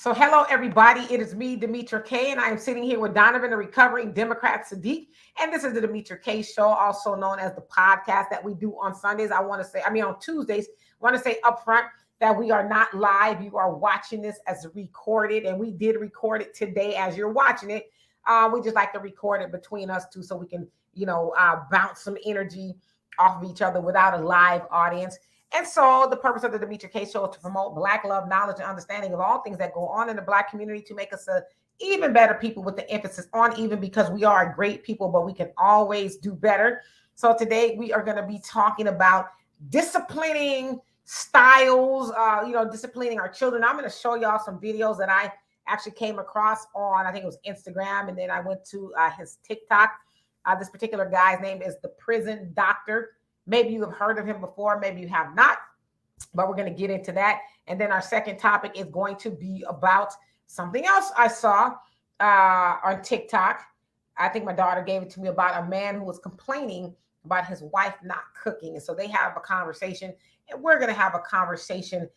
So hello, everybody. It is me, Demetra K, and I am sitting here with Donovan, a recovering Democrat Saadiq. And this is the Demetra K Show, also known as the podcast that we do on Sundays. On Tuesdays. I want to say upfront that we are not live. You are watching this as recorded, and we did record it today as you're watching it. We just like to record it between us two so we can, bounce some energy off of each other without a live audience. And so the purpose of the Demetra K Show is to promote Black love, knowledge, and understanding of all things that go on in the Black community to make us a even better people, with the emphasis on even, because we are great people, but we can always do better. So today we are going to be talking about disciplining styles, disciplining our children. I'm going to show y'all some videos that I actually came across on, I think it was Instagram, and then I went to his TikTok. This particular guy's name is the PrisonDr. Maybe you have heard of him before, maybe you have not, but we're going to get into that. And then our second topic is going to be about something else I saw on TikTok. I think my daughter gave it to me, about a man who was complaining about his wife not cooking. And so they have a conversation, and we're going to have a conversation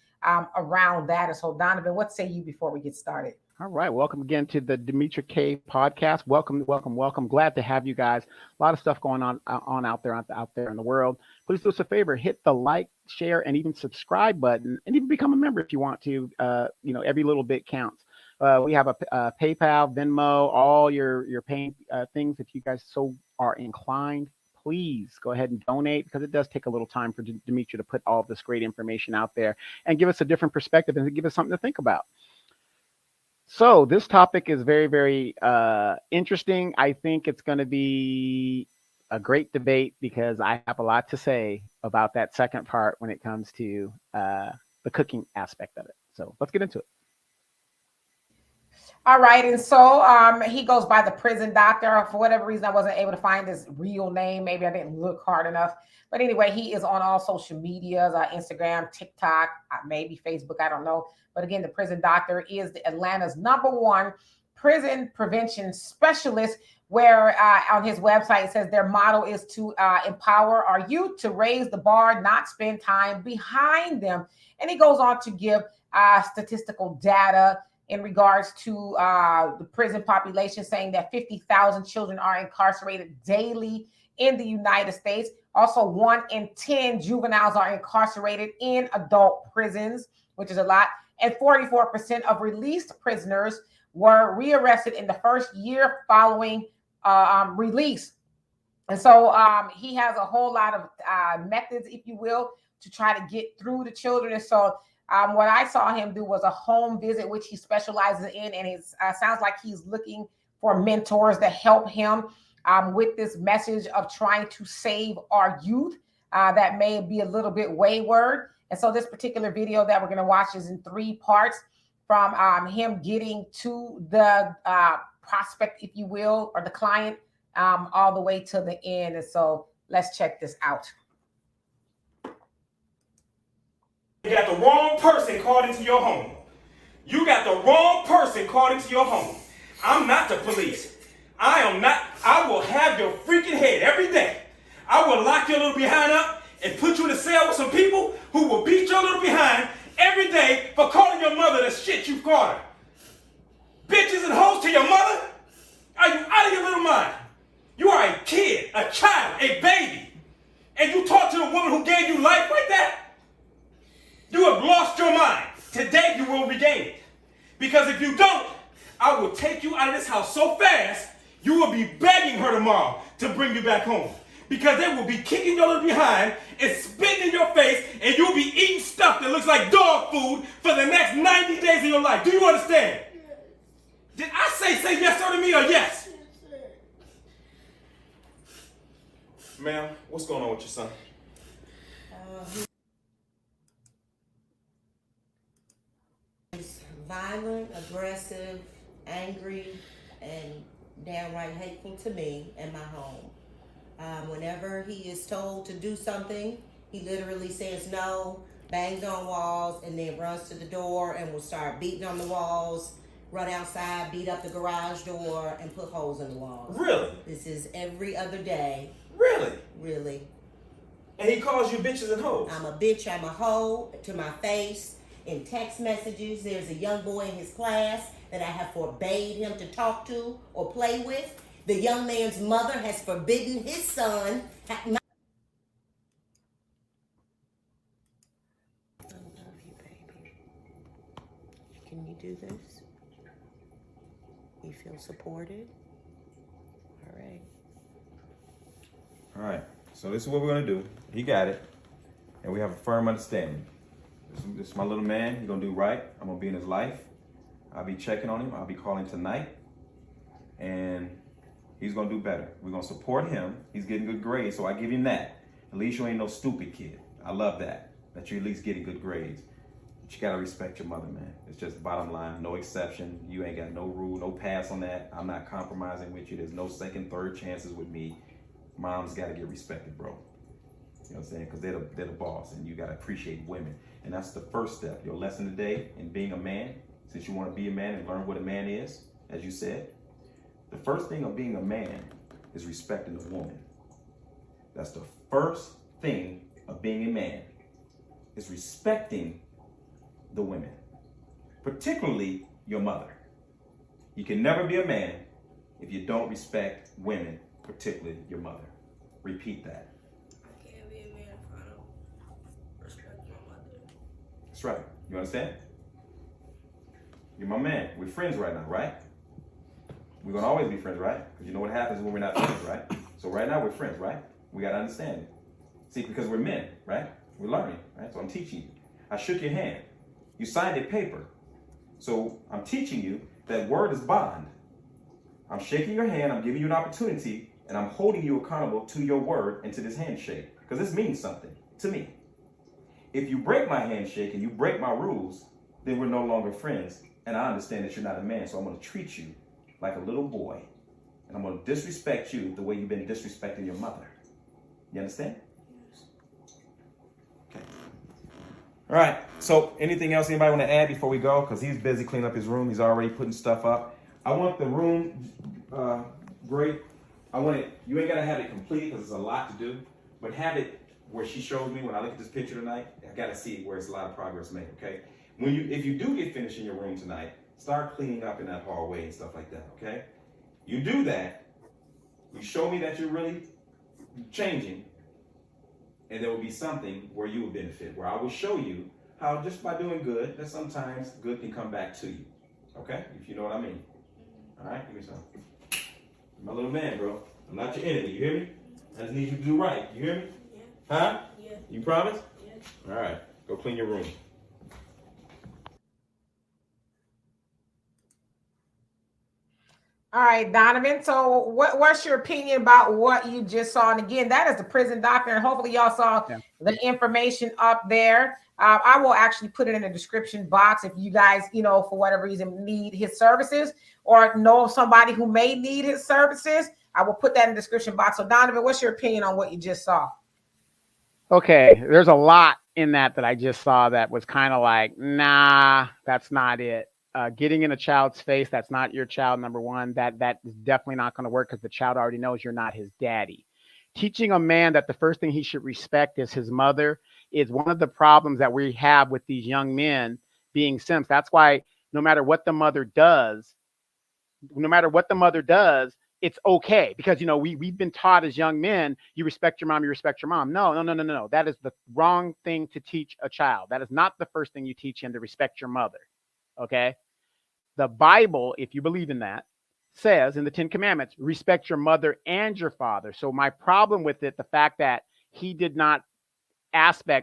around that. And so, Donovan, what say you before we get started? All right. Welcome again to the Demetra K podcast. Welcome. Glad to have you guys. A lot of stuff going on out there in the world. Please do us a favor, hit the like, share, and even subscribe button, and even become a member if you want to. Every little bit counts. We have a PayPal, Venmo, all your paying things. If you guys so are inclined, please go ahead and donate, because it does take a little time for Demetra to put all of this great information out there and give us a different perspective and give us something to think about. So this topic is very, very interesting. I think it's going to be a great debate, because I have a lot to say about that second part when it comes to the cooking aspect of it. So let's get into it. All right. And so he goes by the PrisonDr. For whatever reason, I wasn't able to find his real name. Maybe I didn't look hard enough. But anyway, he is on all social medias, Instagram, TikTok, maybe Facebook. I don't know. But again, the PrisonDr. is the Atlanta's #1 prison prevention specialist, where on his website it says their motto is to empower our youth to raise the bar, not spend time behind them. And he goes on to give statistical data in regards to the prison population, saying that 50,000 children are incarcerated daily in the United States. Also, 1 in 10 juveniles are incarcerated in adult prisons, which is a lot. And 44% of released prisoners were rearrested in the first year following release. And so he has a whole lot of methods, if you will, to try to get through the children. And so what I saw him do was a home visit, which he specializes in, and it sounds like he's looking for mentors to help him with this message of trying to save our youth that may be a little bit wayward. And so this particular video that we're going to watch is in 3 parts, from him getting to the prospect, if you will, or the client, all the way to the end. And so let's check this out. You got the wrong person called into your home. You got the wrong person called into your home. I'm not the police. I am not. I will have your freaking head every day. I will lock your little behind up and put you in a cell with some people who will beat your little behind every day for calling your mother the shit you called her. Bitches and hoes to your mother? Are you out of your little mind? You are a kid, a child, a baby. And you talk to the woman who gave you life like that? You have lost your mind. Today you will regain it. Because if you don't, I will take you out of this house so fast, you will be begging her tomorrow to bring you back home. Because they will be kicking your little behind and spitting in your face, and you'll be eating stuff that looks like dog food for the next 90 days of your life. Do you understand? Did I say yes sir to me or yes? Ma'am, what's going on with your son? He's violent, aggressive, angry, and downright hateful to me and my home. Whenever he is told to do something, he literally says no, bangs on walls, and then runs to the door and will start beating on the walls, run outside, beat up the garage door, and put holes in the walls. Really? This is every other day. Really? Really. And he calls you bitches and hoes? I'm a bitch, I'm a hoe to my face. in text messages. There's a young boy in his class that I have forbade him to talk to or play with. The young man's mother has forbidden his son. I love you, baby. Can you do this? You feel supported? All right. All right. So this is what we're gonna do. He got it, and we have a firm understanding. This is my little man. He's gonna do right. I'm gonna be in his life. I'll be checking on him. I'll be calling tonight, and he's gonna do better. We're gonna support him. He's getting good grades, so I give him that. At least you ain't no stupid kid. I love that you at least getting good grades. But you gotta respect your mother, man. It's just bottom line, no exception. You ain't got no rule, no pass on that. I'm not compromising with you. There's no second, third chances with me. Moms gotta get respected, bro. You know what I'm saying? Because they're the boss, and you gotta appreciate women. And that's the first step. Your lesson today in being a man, since you want to be a man and learn what a man is, as you said, the first thing of being a man is respecting the woman. That's the first thing of being a man, is respecting the women, particularly your mother. You can never be a man if you don't respect women, particularly your mother. Repeat that. I can't be a man if I don't respect my mother. That's right. You understand? You're my man. We're friends right now, right? We're gonna always be friends, right? Because you know what happens when we're not friends, right? So right now we're friends, right? We gotta understand it. See, because we're men, right? We're learning, right? So I'm teaching you. I shook your hand. You signed a paper. So I'm teaching you that word is bond. I'm shaking your hand, I'm giving you an opportunity, and I'm holding you accountable to your word and to this handshake. Because this means something to me. If you break my handshake and you break my rules, then we're no longer friends. And I understand that you're not a man, so I'm going to treat you like a little boy. And I'm going to disrespect you the way you've been disrespecting your mother. You understand? Yes. Okay. All right. So anything else anybody want to add before we go? Because he's busy cleaning up his room. He's already putting stuff up. I want the room great. I want it, you ain't got to have it complete because there's a lot to do, but have it where she shows me when I look at this picture tonight. I got to see where it's a lot of progress made, okay? If you do get finished in your room tonight, start cleaning up in that hallway and stuff like that, okay? You do that, you show me that you're really changing, and there will be something where you will benefit, where I will show you how just by doing good, that sometimes good can come back to you, okay? If you know what I mean. All right, give me some. My little man, bro. I'm not your enemy, you hear me? I just need you to do right, you hear me? Yeah. Huh? Yeah. You promise? Yeah. All right, go clean your room. All right, Donovan. So what's your opinion about what you just saw? And again, that is the prison doctor. And hopefully y'all saw the information up there. I will actually put it in the description box if you guys, for whatever reason need his services or know of somebody who may need his services. I will put that in the description box. So Donovan, what's your opinion on what you just saw? Okay, there's a lot in that I just saw that was kind of like, nah, that's not it. Getting in a child's face, that's not your child, number one. That is definitely not going to work because the child already knows you're not his daddy. Teaching a man that the first thing he should respect is his mother is one of the problems that we have with these young men being simps. That's why no matter what the mother does, it's okay because we've been taught as young men, you respect your mom, you respect your mom. No. That is the wrong thing to teach a child. That is not the first thing you teach him, to respect your mother. Okay. The Bible, if you believe in that, says in the 10 Commandments, respect your mother and your father. So my problem with it, the fact that he did not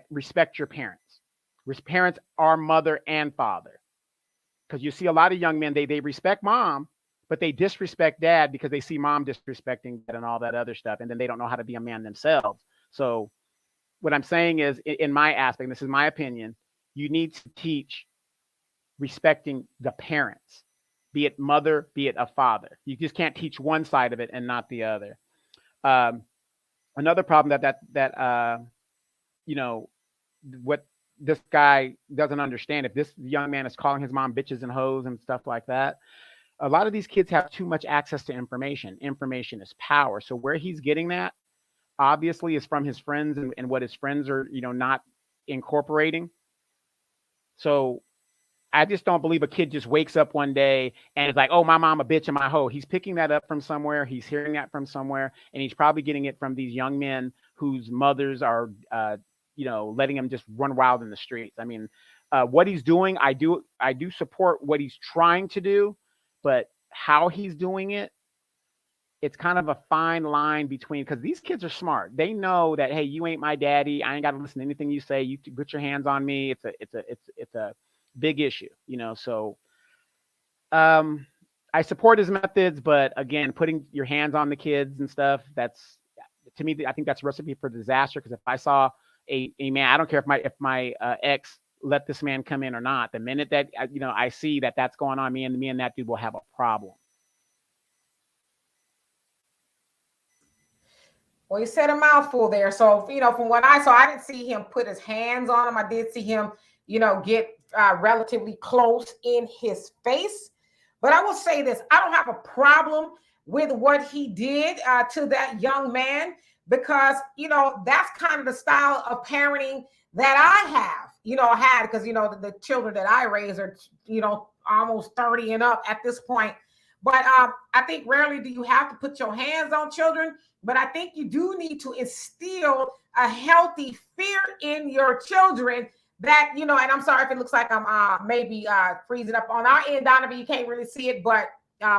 respect your parents. Parents are mother and father. Because you see a lot of young men, they respect mom, but they disrespect dad because they see mom disrespecting dad and all that other stuff. And then they don't know how to be a man themselves. So what I'm saying is, in my aspect, this is my opinion, you need to teach respecting the parents, be it mother, be it a father. You just can't teach one side of it and not the other. Another problem that what this guy doesn't understand, if this young man is calling his mom bitches and hoes and stuff like that, a lot of these kids have too much access to information. Information is power. So where he's getting that obviously is from his friends and what his friends are, not incorporating. So I just don't believe a kid just wakes up one day and is like, oh, my mom a bitch and my hoe. He's picking that up from somewhere. He's hearing that from somewhere. And he's probably getting it from these young men whose mothers are, letting him just run wild in the streets. I mean, what he's doing, I do support what he's trying to do, but how he's doing it, it's kind of a fine line between, because these kids are smart. They know that, hey, you ain't my daddy. I ain't got to listen to anything you say. You put your hands on me. It's a big issue, So I support his methods, but again, putting your hands on the kids and stuff, that's, to me, I think that's a recipe for disaster. Because if I saw a man, I don't care if my ex let this man come in or not, the minute that I see that that's going on, me and that dude will have a problem. Well, you said a mouthful there. So, from what I saw, I didn't see him put his hands on him. I did see him, get relatively close in his face. But I will say this, I don't have a problem with what he did to that young man, because, that's kind of the style of parenting that I have, had, because, the children that I raise are, almost 30 and up at this point. But I think rarely do you have to put your hands on children. But I think you do need to instill a healthy fear in your children that, and I'm sorry if it looks like I'm maybe freezing up on our end, Donovan. You can't really see it, but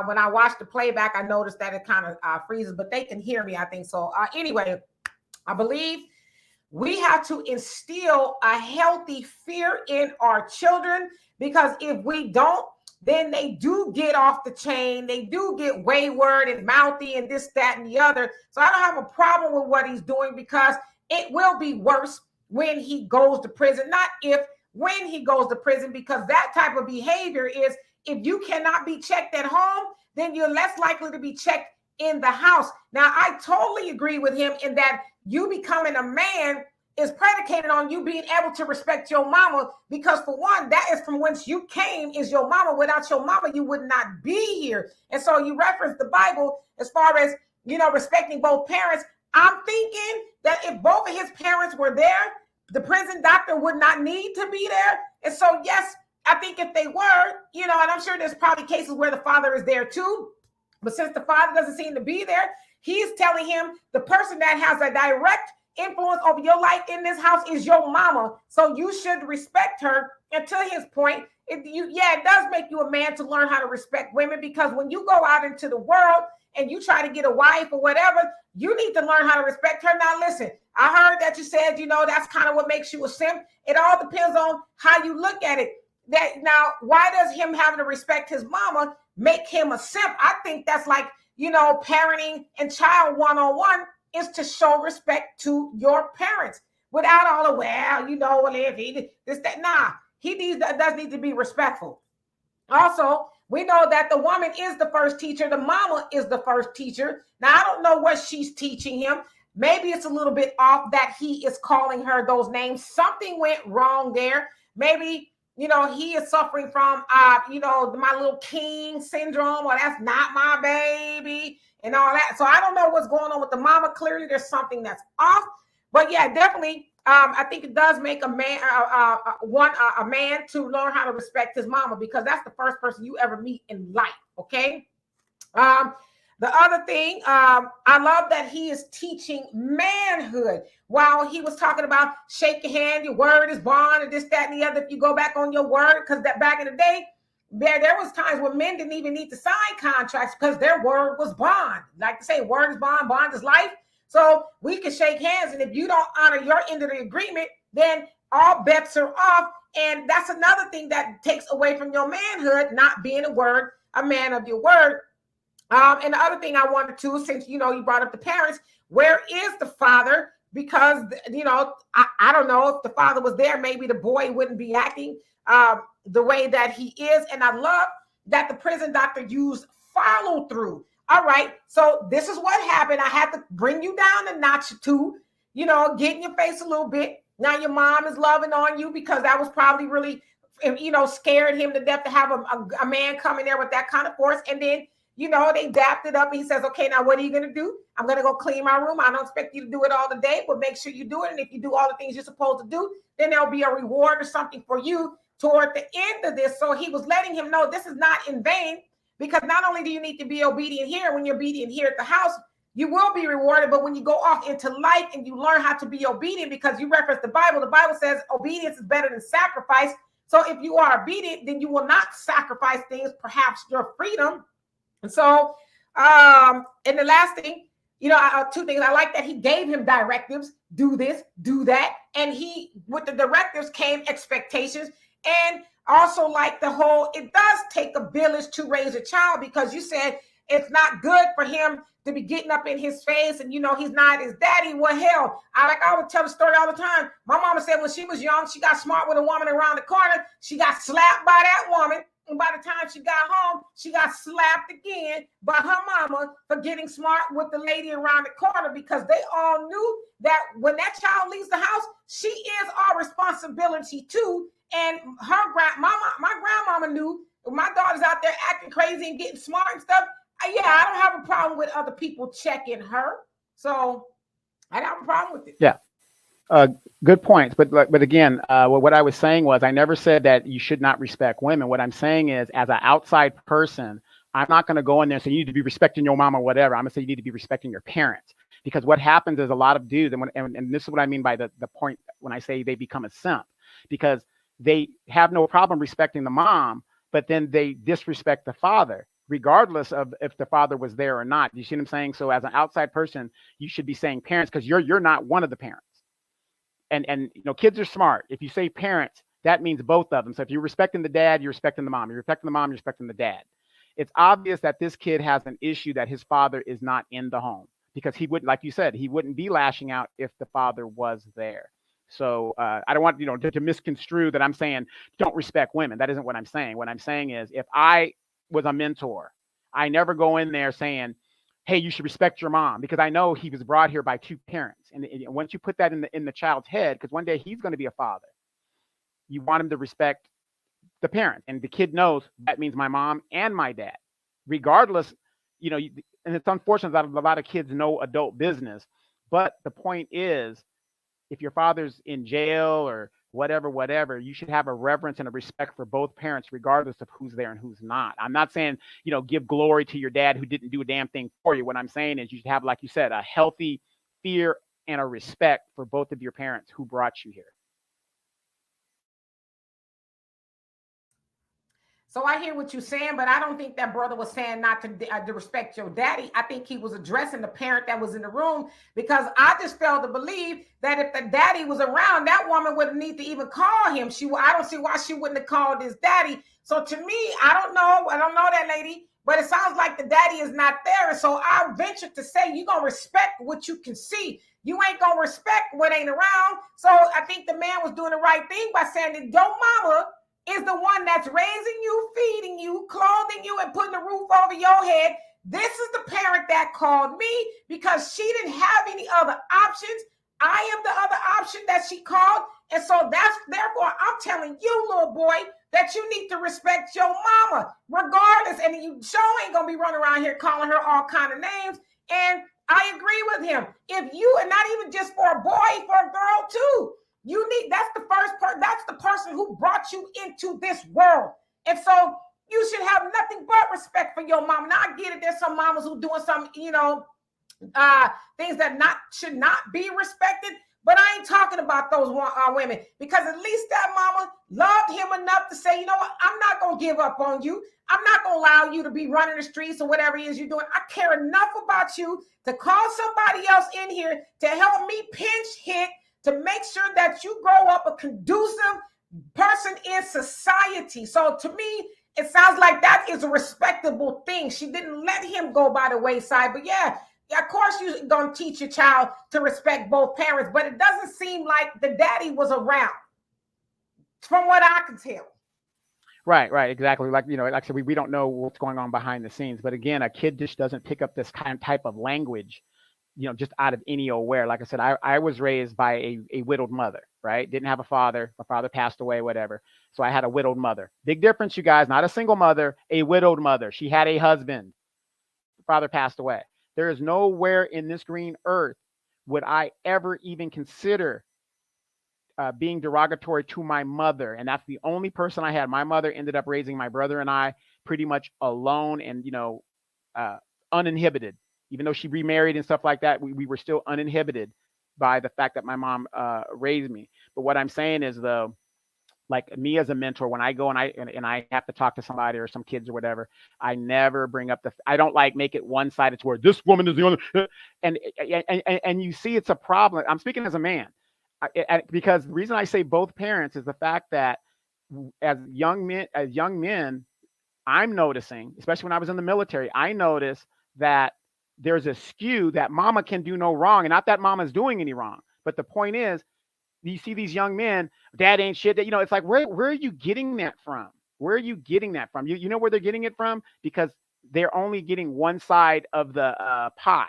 when I watch the playback, I noticed that it kind of freezes, but they can hear me, I think so. Anyway, I believe we have to instill a healthy fear in our children, because if we don't, then they do get off the chain. They do get wayward and mouthy and this, that, and the other. So I don't have a problem with what he's doing, because it will be worse when he goes to prison. Not if, when he goes to prison, because that type of behavior is, if you cannot be checked at home, then you're less likely to be checked in the house. Now, I totally agree with him in that you becoming a man is predicated on you being able to respect your mama, because for one, that is from whence you came, is your mama. Without your mama, you would not be here. And so you reference the Bible as far as, respecting both parents. I'm thinking that if both of his parents were there, the prison doctor would not need to be there. And so, yes, I think if they were, and I'm sure there's probably cases where the father is there too. But since the father doesn't seem to be there, he's telling him the person that has a direct influence over your life in this house is your mama, so you should respect her. And to his point, it does make you a man to learn how to respect women, because when you go out into the world and you try to get a wife or whatever, you need to learn how to respect her. Now, listen, I heard that you said, that's kind of what makes you a simp. It all depends on how you look at it. That now, why does him having to respect his mama make him a simp? I think that's like, parenting and child one-on-one is to show respect to your parents without all the, if he this, that. Nah, he does need to be respectful. Also, we know that the woman is the first teacher. The mama is the first teacher. Now, I don't know what she's teaching him. Maybe it's a little bit off that he is calling her those names. Something went wrong there. Maybe, he is suffering from, my little king syndrome, or that's not my baby, and all that. So I don't know what's going on with the mama. Clearly, there's something that's off. But yeah, definitely, I think it does make a man a man to learn how to respect his mama, because that's the first person you ever meet in life. Okay. The other thing, I love that he is teaching manhood. While he was talking about shake your hand, your word is bond, and this, that, and the other. If you go back on your word, because that back in the day, there was times when men didn't even need to sign contracts because their word was bond. Like to say, word is bond, bond is life. So we can shake hands, and if you don't honor your end of the agreement, then all bets are off. And that's another thing that takes away from your manhood, not being a man of your word. And the other thing I wanted to, since, you brought up the parents, where is the father? Because, I don't know if the father was there, maybe the boy wouldn't be acting the way that he is. And I love that the prison doctor used follow through. All right. So this is what happened. I had to bring you down a notch or two, get in your face a little bit. Now your mom is loving on you, because that was probably really, scared him to death to have a man come in there with that kind of force. And then, they dapped it up, and he says, okay, now what are you going to do? I'm going to go clean my room. I don't expect you to do it all today, but make sure you do it. And if you do all the things you're supposed to do, then there'll be a reward or something for you toward the end of this. So he was letting him know this is not in vain, because not only do you need to be obedient here, when you're obedient here at the house, you will be rewarded. But when you go off into life and you learn how to be obedient, because you reference the Bible says obedience is better than sacrifice. So if you are obedient, then you will not sacrifice things, perhaps your freedom. And so, and the last thing, two things. I like that he gave him directives: do this, do that. And with the directives came expectations. And also, like the whole, it does take a village to raise a child, because you said it's not good for him to be getting up in his face and, he's not his daddy. Well, hell, I would tell the story all the time. My mama said when she was young, she got smart with a woman around the corner. She got slapped by that woman. And by the time she got home, she got slapped again by her mama for getting smart with the lady around the corner, because they all knew that when that child leaves the house, she is our responsibility too. And my grandmama knew when my daughter's out there acting crazy and getting smart and stuff. Yeah, I don't have a problem with other people checking her. So I don't have a problem with it. Yeah. Good points. But again, what I was saying was, I never said that you should not respect women. What I'm saying is, as an outside person, I'm not going to go in there and say you need to be respecting your mom or whatever. I'm going to say you need to be respecting your parents. Because what happens is a lot of dudes, and this is what I mean by the point when I say they become a simp, because they have no problem respecting the mom, but then they disrespect the father, regardless of if the father was there or not. You see what I'm saying? So as an outside person, you should be saying parents, because you're not one of the parents. And kids are smart. If you say parents, that means both of them. So if you're respecting the dad, you're respecting the mom. You're respecting the mom, you're respecting the dad. It's obvious that this kid has an issue that his father is not in the home, because he wouldn't, like you said, he wouldn't be lashing out if the father was there. So I don't want to misconstrue that I'm saying don't respect women. That isn't what I'm saying. What I'm saying is, if I was a mentor, I never go in there saying, hey, you should respect your mom, because I know he was brought here by two parents. And once you put that in the child's head, because one day he's going to be a father, you want him to respect the parent. And the kid knows that means my mom and my dad, regardless, and it's unfortunate that a lot of kids know adult business. But the point is, if your father's in jail or whatever, you should have a reverence and a respect for both parents, regardless of who's there and who's not. I'm not saying, give glory to your dad who didn't do a damn thing for you. What I'm saying is, you should have, like you said, a healthy fear and a respect for both of your parents who brought you here. So I hear what you're saying, but I don't think that brother was saying not to respect your daddy. I think he was addressing the parent that was in the room, because I just failed to believe that if the daddy was around, that woman wouldn't need to even call him. I don't see why she wouldn't have called his daddy. So to me, I don't know that lady, but it sounds like the daddy is not there. And so I venture to say, you're going to respect what you can see. You ain't going to respect what ain't around. So I think the man was doing the right thing by saying that your mama is the one that's raising you, feeding you, clothing you, and putting a roof over your head. This is the parent that called me because she didn't have any other options. I am the other option that she called. And so therefore, I'm telling you, little boy, that you need to respect your mama, regardless. And you sure ain't going to be running around here calling her all kind of names. And I agree with him. If you, and not even just for a boy, for a girl too, that's the first person, that's the person who brought you into this world. And so you should have nothing but respect for your mom. Now I get it, there's some mamas who doing some, things that should not be respected. But I ain't talking about those women, because at least that mama loved him enough to say, you know what, I'm not going to give up on you. I'm not going to allow you to be running the streets or whatever it is you're doing. I care enough about you to call somebody else in here to help me pinch hit, to make sure that you grow up a conducive person in society. So to me, it sounds like that is a respectable thing. She didn't let him go by the wayside. But yeah, of course you're going to teach your child to respect both parents, but it doesn't seem like the daddy was around, from what I can tell. Right, exactly. Like I said, we don't know what's going on behind the scenes. But again, a kid just doesn't pick up this type of language, just out of any old where. Like I said, I was raised by a widowed mother, right? Didn't have a father. My father passed away, whatever. So I had a widowed mother. Big difference, you guys. Not a single mother, a widowed mother. She had a husband. Father passed away. There is nowhere in this green earth would I ever even consider being derogatory to my mother, and that's the only person I had. My mother ended up raising my brother and I pretty much alone, and uninhibited. Even though she remarried and stuff like that, we were still uninhibited by the fact that my mom raised me. But what I'm saying is, though, like me as a mentor, when I go and I have to talk to somebody or some kids or whatever, I never bring up I don't like make it one sided to where this woman is the only, and you see it's a problem. I'm speaking as a man, because the reason I say both parents is the fact that as young men, I'm noticing, especially when I was in the military, I noticed that there's a skew that mama can do no wrong, and not that mama's doing any wrong, but the point is, you see these young men, dad ain't shit. That it's like, where are you getting that from? Where are you getting that from? You know where they're getting it from? Because they're only getting one side of the pie.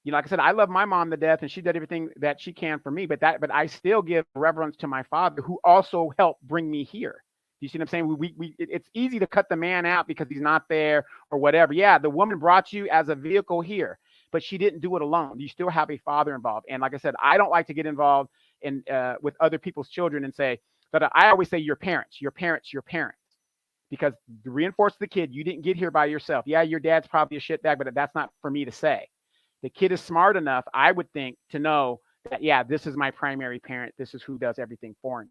Like I said, I love my mom to death, and she did everything that she can for me. But I still give reverence to my father, who also helped bring me here. You see what I'm saying? It's easy to cut the man out because he's not there or whatever. Yeah, the woman brought you as a vehicle here, but she didn't do it alone. You still have a father involved. And like I said, I don't like to get involved in with other people's children and say that. I always say your parents, because to reinforce the kid, you didn't get here by yourself. Yeah, your dad's probably a shitbag, but that's not for me to say. The kid is smart enough, I would think, to know that, yeah, this is my primary parent. This is who does everything for me.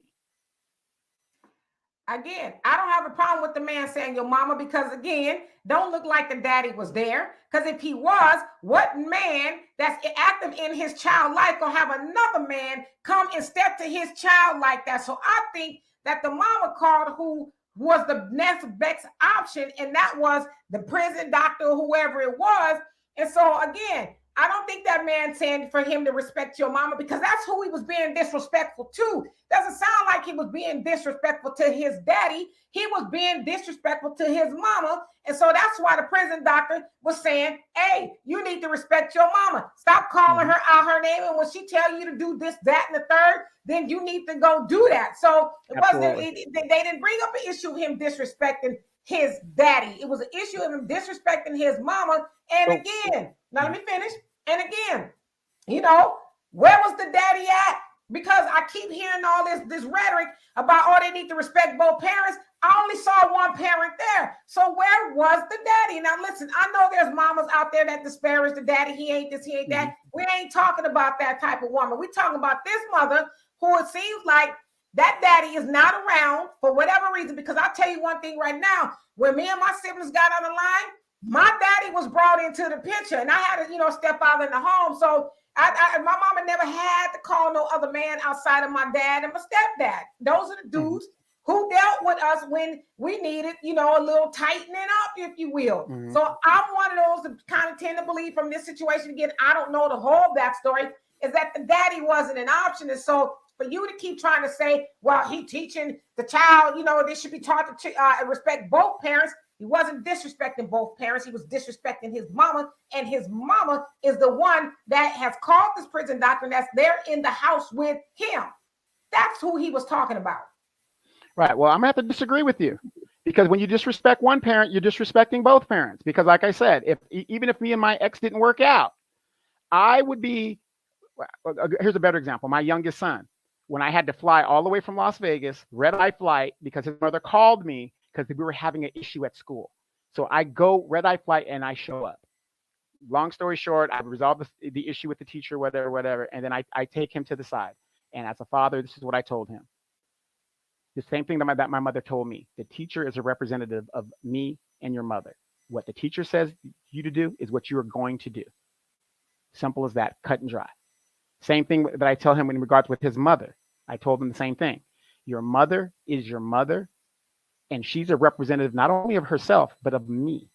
Again, I don't have a problem with the man saying your mama, because again, don't look like the daddy was there. Because if he was, what man that's active in his child life gonna have another man come and step to his child like that? So I think that the mama called who was the next best option, and that was the prison doctor or whoever it was. And so again, I don't think that man saying for him to respect your mama, because that's who he was being disrespectful to. Doesn't sound like he was being disrespectful to his daddy. He was being disrespectful to his mama. And so that's why the prison doctor was saying, hey, you need to respect your mama. Stop calling her out her name. And when she tell you to do this, that, and the third, then you need to go do that. So it wasn't, they didn't bring up an issue of him disrespecting his daddy. It was an issue of him disrespecting his mama. And again, now let me finish. And again, where was the daddy at? Because I keep hearing all this rhetoric about, they need to respect both parents. I only saw one parent there. So where was the daddy? Now listen, I know there's mamas out there that disparage the daddy. He ain't this, he ain't that. We ain't talking about that type of woman. We're talking about this mother who it seems like that daddy is not around for whatever reason. Because I'll tell you one thing right now, when me and my siblings got on the line, my daddy was brought into the picture, and I had a stepfather in the home. So my mama never had to call no other man outside of my dad and my stepdad. Those are the dudes who dealt with us when we needed, a little tightening up, if you will. So I'm one of those that kind of tend to believe from this situation. Again, I don't know the whole backstory, is that the daddy wasn't an option. And so for you to keep trying to say, well, he teaching the child, they should be taught to respect both parents. He wasn't disrespecting both parents. He was disrespecting his mama, and his mama is the one that has called this prison doctor, and that's there in the house with him. That's who he was talking about. Right. Well, I'm going to have to disagree with you, because when you disrespect one parent, you're disrespecting both parents. Because like I said, even if me and my ex didn't work out, I would be, here's a better example. My youngest son, when I had to fly all the way from Las Vegas, red-eye flight, because his mother called me, because we were having an issue at school. So I go red-eye flight and I show up. Long story short, I resolved the issue with the teacher, whatever. And then I take him to the side. And as a father, this is what I told him. The same thing that my mother told me. The teacher is a representative of me and your mother. What the teacher says you to do is what you are going to do. Simple as that, cut and dry. Same thing that I tell him in regards with his mother. I told him the same thing. Your mother is your mother. And she's a representative not only of herself, but of me.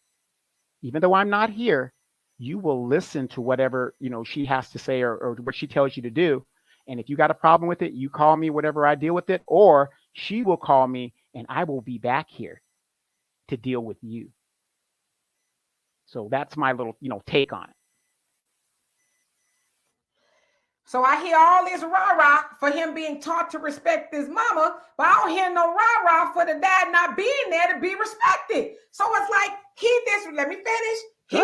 Even though I'm not here, you will listen to whatever, she has to say or what she tells you to do. And if you got a problem with it, you call me, whatever, I deal with it. Or she will call me and I will be back here to deal with you. So that's my little, take on it. So I hear all this rah-rah for him being taught to respect his mama, but I don't hear no rah-rah for the dad not being there to be respected. So it's like let me finish. He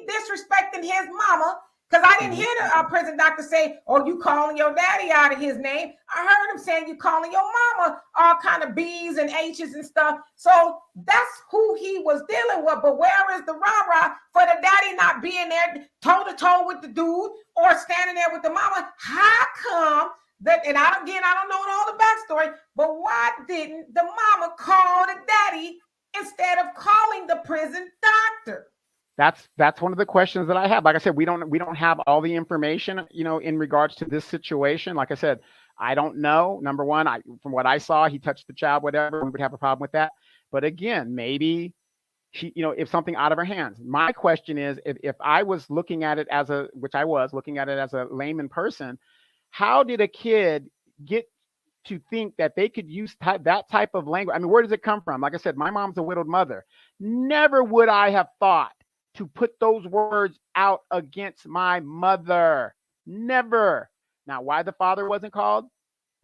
disrespecting his mama Because I didn't hear the prison doctor say, "Oh, you calling your daddy out of his name." I heard him saying, "You calling your mama all kind of B's and H's and stuff." So that's who he was dealing with. But where is the rah-rah for the daddy not being there toe to toe with the dude or standing there with the mama? How come that? And I don't know all the backstory, but why didn't the mama call the daddy instead of calling the prison doctor? That's one of the questions that I have. Like I said, we don't have all the information, in regards to this situation. Like I said, I don't know. Number one, from what I saw, he touched the child, whatever. We would have a problem with that. But again, maybe she, if something out of her hands. My question is, if I was looking at it which I was looking at it as a layman person, how did a kid get to think that they could use that type of language? I mean, where does it come from? Like I said, my mom's a widowed mother. Never would I have thought to put those words out against my mother. Never. Now, why the father wasn't called?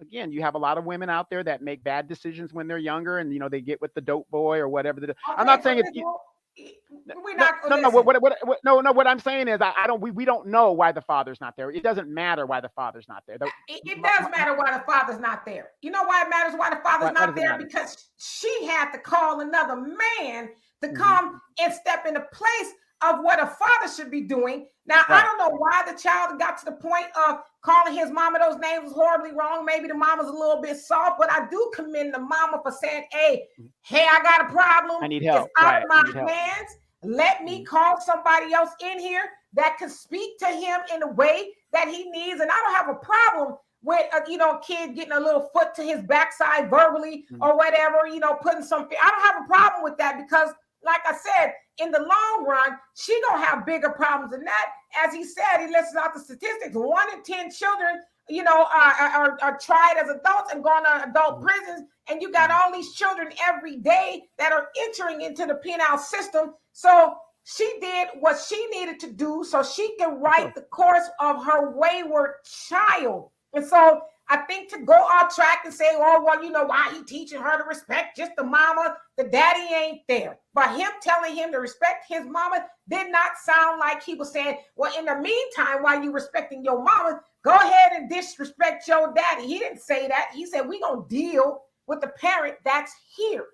Again, you have a lot of women out there that make bad decisions when they're younger, and they get with the dope boy or whatever. I'm not saying we're not. No. What I'm saying is, we don't know why the father's not there. It doesn't matter why the father's not there. It does matter why the father's not there. You know why it matters why the father's not there? Because she had to call another man to come and step into place of what a father should be doing. Now, I don't know why the child got to the point of calling his mama those names was horribly wrong. Maybe the mama's a little bit soft, but I do commend the mama for saying, hey, I got a problem. I need help. It's out of my hands. Let me call somebody else in here that can speak to him in the way that he needs. And I don't have a problem with a kid getting a little foot to his backside verbally or whatever, putting something. I don't have a problem with that because, like I said, in the long run, she gonna have bigger problems than that. As he said, he lists out the statistics. 1 in 10 children, are tried as adults and gone to adult prisons. And you got all these children every day that are entering into the penal system. So she did what she needed to do so she can right the course of her wayward child. And so I think to go off track and say, oh, well, why he teaching her to respect just the mama, the daddy ain't there. But him telling him to respect his mama did not sound like he was saying, well, in the meantime, while you respecting your mama, go ahead and disrespect your daddy. He didn't say that. He said, we gonna deal with the parent that's here.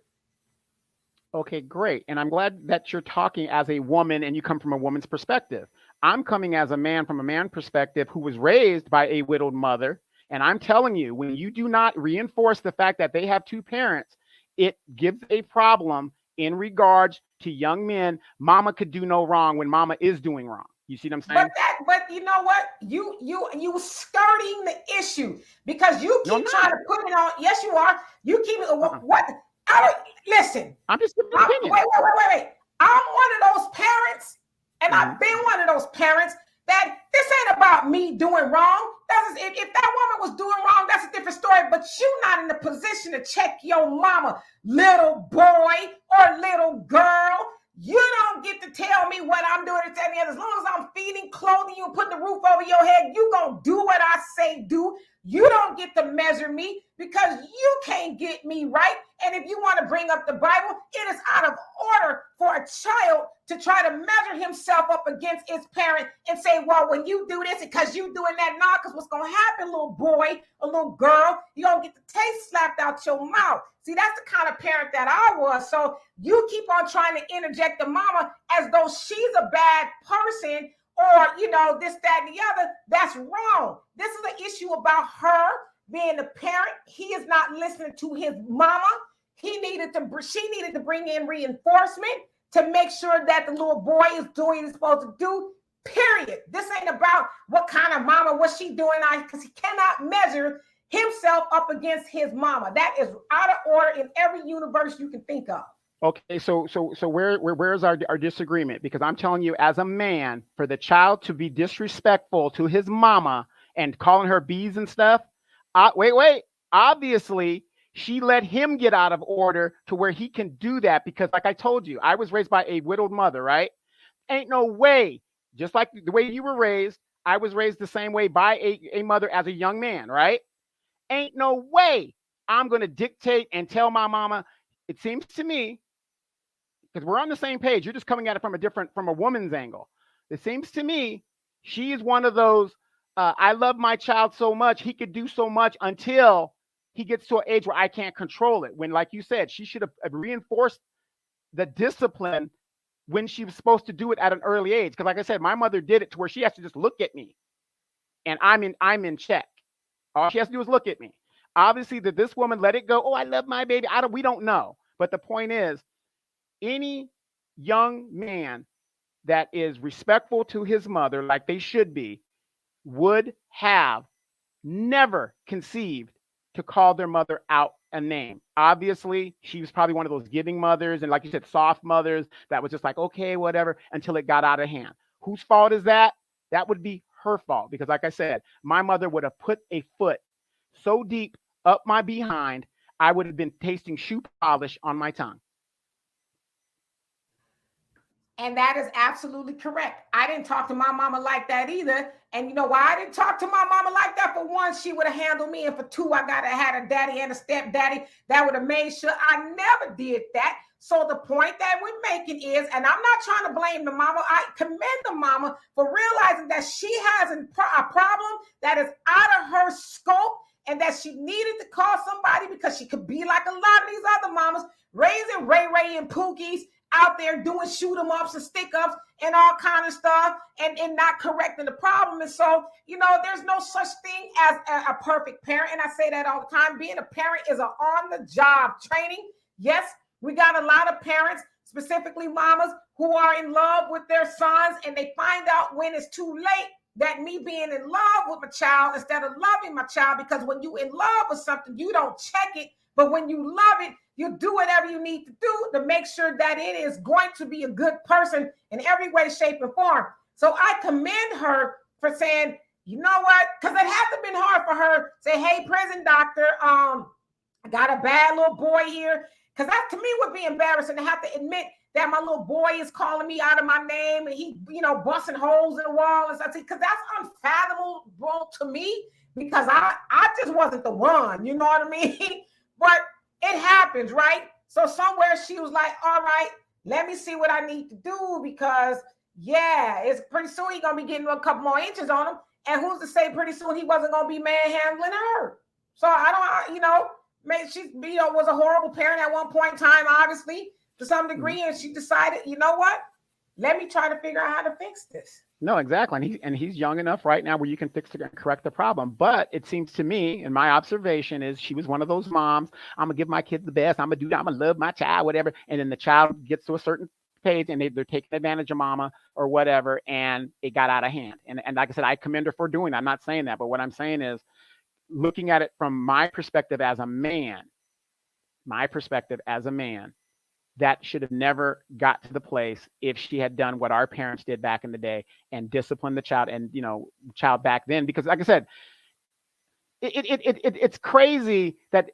Okay, great. And I'm glad that you're talking as a woman and you come from a woman's perspective. I'm coming as a man from a man perspective who was raised by a widowed mother. And I'm telling you, when you do not reinforce the fact that they have two parents, it gives a problem in regards to young men. Mama could do no wrong when mama is doing wrong. You see what I'm saying? But you know what? You skirting the issue because you keep trying to put it on. Yes, you are. You keep what? I don't listen. I'm just giving an opinion. Wait. I'm one of those parents, and I've been one of those parents that this ain't about me doing wrong. If that woman was doing wrong, that's a different story. But you're not in the position to check your mama, little boy or little girl. You don't get to tell me what I'm doing and telling you. As long as I'm feeding, clothing you, putting the roof over your head, you gonna do what I say do. You don't get to measure me because you can't get me right. And if you want to bring up the Bible, it is out of order for a child to try to measure himself up against his parent and say, well, when you do this, because you doing that now, because what's going to happen, little boy or little girl, you're going to get the taste slapped out your mouth. See, that's the kind of parent that I was. So you keep on trying to interject the mama as though she's a bad person or, this, that, and the other. That's wrong. This is an issue about her being the parent. He is not listening to his mama. She needed to bring in reinforcement to make sure that the little boy is doing what he's supposed to do, period. This ain't about what kind of mama, what she doing, because he cannot measure himself up against his mama. That is out of order in every universe you can think of. Okay, so where's our disagreement? Because I'm telling you, as a man, for the child to be disrespectful to his mama and calling her bees and stuff, wait. Obviously, she let him get out of order to where he can do that because, like I told you, I was raised by a widowed mother, right? Ain't no way. Just like the way you were raised, I was raised the same way by a mother as a young man, right? Ain't no way I'm going to dictate and tell my mama. It seems to me, because we're on the same page, you're just coming at it from a woman's angle. It seems to me She is one of those, I love my child so much, he could do so much until he gets to an age where I can't control it. When, like you said, she should have reinforced the discipline when she was supposed to do it at an early age. Because, like I said, my mother did it to where she has to just look at me and I'm in check. All she has to do is look at me. Obviously, that this woman let it go. Oh, I love my baby. We don't know. But the point is, any young man that is respectful to his mother, like they should be, would have never conceived to call their mother out a name. Obviously, she was probably one of those giving mothers and, like you said, soft mothers that was just like, okay, whatever, until it got out of hand. Whose fault is that? That would be her fault, because, like I said, my mother would have put a foot so deep up my behind, I would have been tasting shoe polish on my tongue. And that is absolutely correct. I didn't talk to my mama like that either. And you know why I didn't talk to my mama like that? For one, she would have handled me. And for two, I gotta had a daddy and a stepdaddy that would have made sure I never did that. So the point that we're making is, and I'm not trying to blame the mama, I commend the mama for realizing that she has a problem that is out of her scope and that she needed to call somebody, because she could be like a lot of these other mamas, raising Ray and Pookies out there doing shoot 'em ups and stick ups and all kind of stuff, and not correcting the problem. And so, there's no such thing as a perfect parent. And I say that all the time. Being a parent is an on-the-job training. Yes, we got a lot of parents, specifically mamas, who are in love with their sons, and they find out when it's too late that me being in love with my child instead of loving my child, because when you in love with something, you don't check it. But when you love it, you do whatever you need to do to make sure that it is going to be a good person in every way, shape, and form. So I commend her for saying, you know what? Because it has to have been hard for her to say, hey, prison doctor, I got a bad little boy here. Because that to me would be embarrassing to have to admit that my little boy is calling me out of my name and he, busting holes in the wall and stuff. Because that's unfathomable to me, because I just wasn't the one, you know what I mean? But it happens, right? So somewhere she was like, all right, let me see what I need to do, because it's pretty soon he's going to be getting a couple more inches on him. And who's to say pretty soon he wasn't going to be manhandling her? So I don't, maybe she, was a horrible parent at one point in time, obviously, to some degree. And she decided, you know what? Let me try to figure out how to fix this. No, exactly. And he's young enough right now where you can fix it and correct the problem. But it seems to me, and my observation is, she was one of those moms. I'm going to give my kids the best. I'm going to love my child, whatever. And then the child gets to a certain page and they're taking advantage of mama or whatever. And it got out of hand. And like I said, I commend her for doing that. I'm not saying that. But what I'm saying is, looking at it from my perspective as a man, that should have never got to the place if she had done what our parents did back in the day and disciplined the child and, child back then. Because, like I said, it's crazy that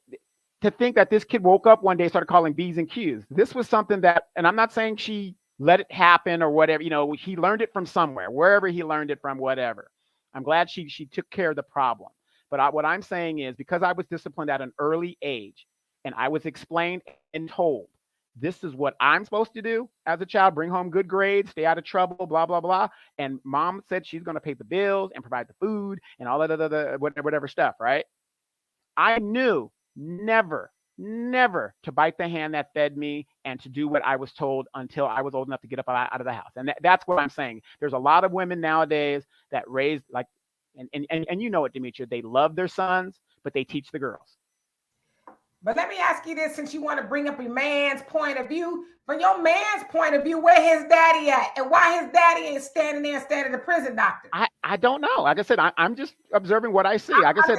to think that this kid woke up one day, started calling B's and Q's. This was something that, and I'm not saying she let it happen or whatever, he learned it from somewhere, wherever he learned it from, whatever. I'm glad she took care of the problem. But what I'm saying is, because I was disciplined at an early age and I was explained and told, this is what I'm supposed to do as a child, bring home good grades, stay out of trouble, blah, blah, blah. And mom said she's going to pay the bills and provide the food and all that other whatever stuff, right? I knew never to bite the hand that fed me and to do what I was told until I was old enough to get up out of the house. And that's what I'm saying. There's a lot of women nowadays that raise like, and you know it, Demetria, they love their sons, but they teach the girls. But let me ask you this, since you want to bring up your man's point of view. From your man's point of view, where his daddy at? And why his daddy ain't standing there instead of the prison doctor? I don't know. Like I said, I'm just observing what I see. Like I said,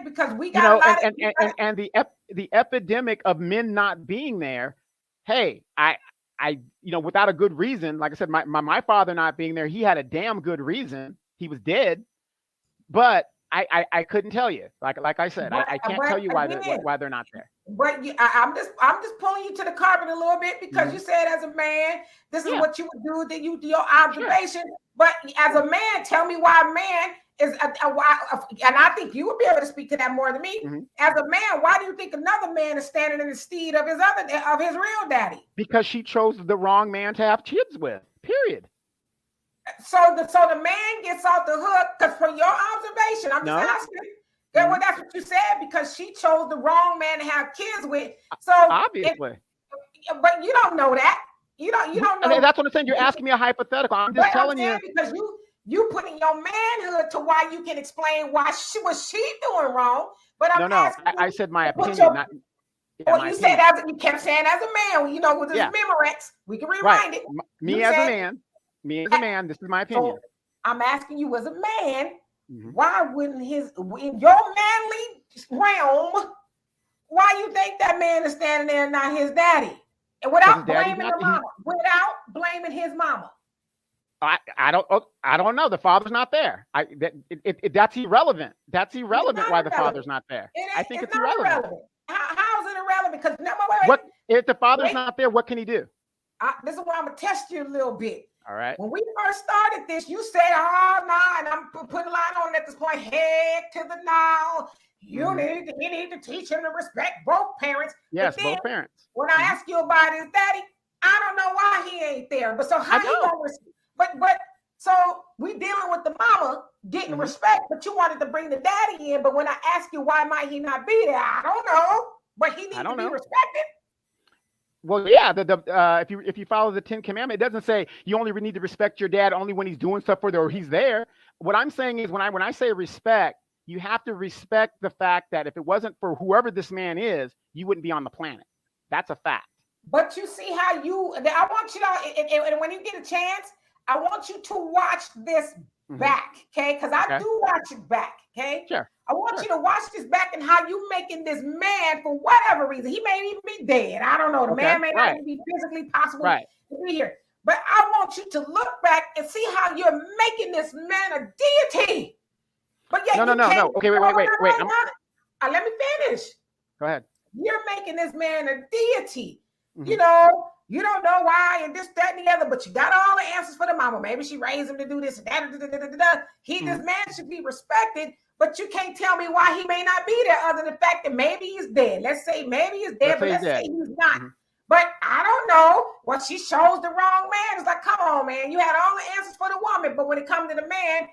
because we got a lot and the epidemic of men not being there. Hey, I without a good reason. Like I said, my father not being there, he had a damn good reason. He was dead, but I couldn't tell you. Like I said, I can't tell you why they're not there. But I'm just pulling you to the carpet a little bit, because you said as a man, this is what you would do. That you do your observation. Sure. But as a man, tell me why a man is and I think you would be able to speak to that more than me. Mm-hmm. As a man, why do you think another man is standing in the stead of his real daddy? Because she chose the wrong man to have kids with. Period. So the man gets off the hook because from your observation, I'm just asking. Yeah, well, that's what you said because she chose the wrong man to have kids with. So obviously, but you don't know that. You don't know. That's what I'm saying. You're asking me a hypothetical. I'm just telling you because you put in your manhood to why you can explain why she doing wrong. But I'm asking I said my opinion. You said you kept saying as a man. You know, with this Memorex, we can rewind it. Me as a man. This is my opinion. So I'm asking you as a man. Why wouldn't in your manly realm? Why you think that man is standing there and not his daddy? And without blaming the mama, without blaming his mama. I don't know. The father's not there. That's irrelevant. That's irrelevant. Why the father's not there? I think it's irrelevant. How is it irrelevant? Because what if the father's not there? What can he do? This is where I'm gonna test you a little bit. All right. When we first started this, you said, "Oh no," and I'm putting a line on at this point. Head to the now. You need to teach him to respect both parents. Yes, both parents. When I ask you about his daddy, I don't know why he ain't there. But so how he gonna respect? But so we dealing with the mama getting respect, but you wanted to bring the daddy in. But when I ask you why might he not be there, I don't know. But he needs to be respected. Well, yeah. If you follow the 10 Commandments, it doesn't say you only need to respect your dad only when he's doing stuff for you or he's there. What I'm saying is when I say respect, you have to respect the fact that if it wasn't for whoever this man is, you wouldn't be on the planet. That's a fact. But you see how I want you to, and when you get a chance, I want you to watch this back, okay? Because I do watch it back, okay? Sure. I want you to watch this back and how you making this man, for whatever reason, he may even be dead. I don't know. The man may not even be physically possible to be here. But I want you to look back and see how you're making this man a deity. But yet no. Okay, wait. Let me finish. Go ahead. You're making this man a deity. You know, you don't know why and this, that, and the other, but you got all the answers for the mama. Maybe she raised him to do this and that. This man should be respected, but you can't tell me why he may not be there other than the fact that maybe he's dead. Let's say maybe he's dead, but let's say he's not. But I don't know. Well, she chose the wrong man. It's like, come on, man. You had all the answers for the woman, but when it comes to the man,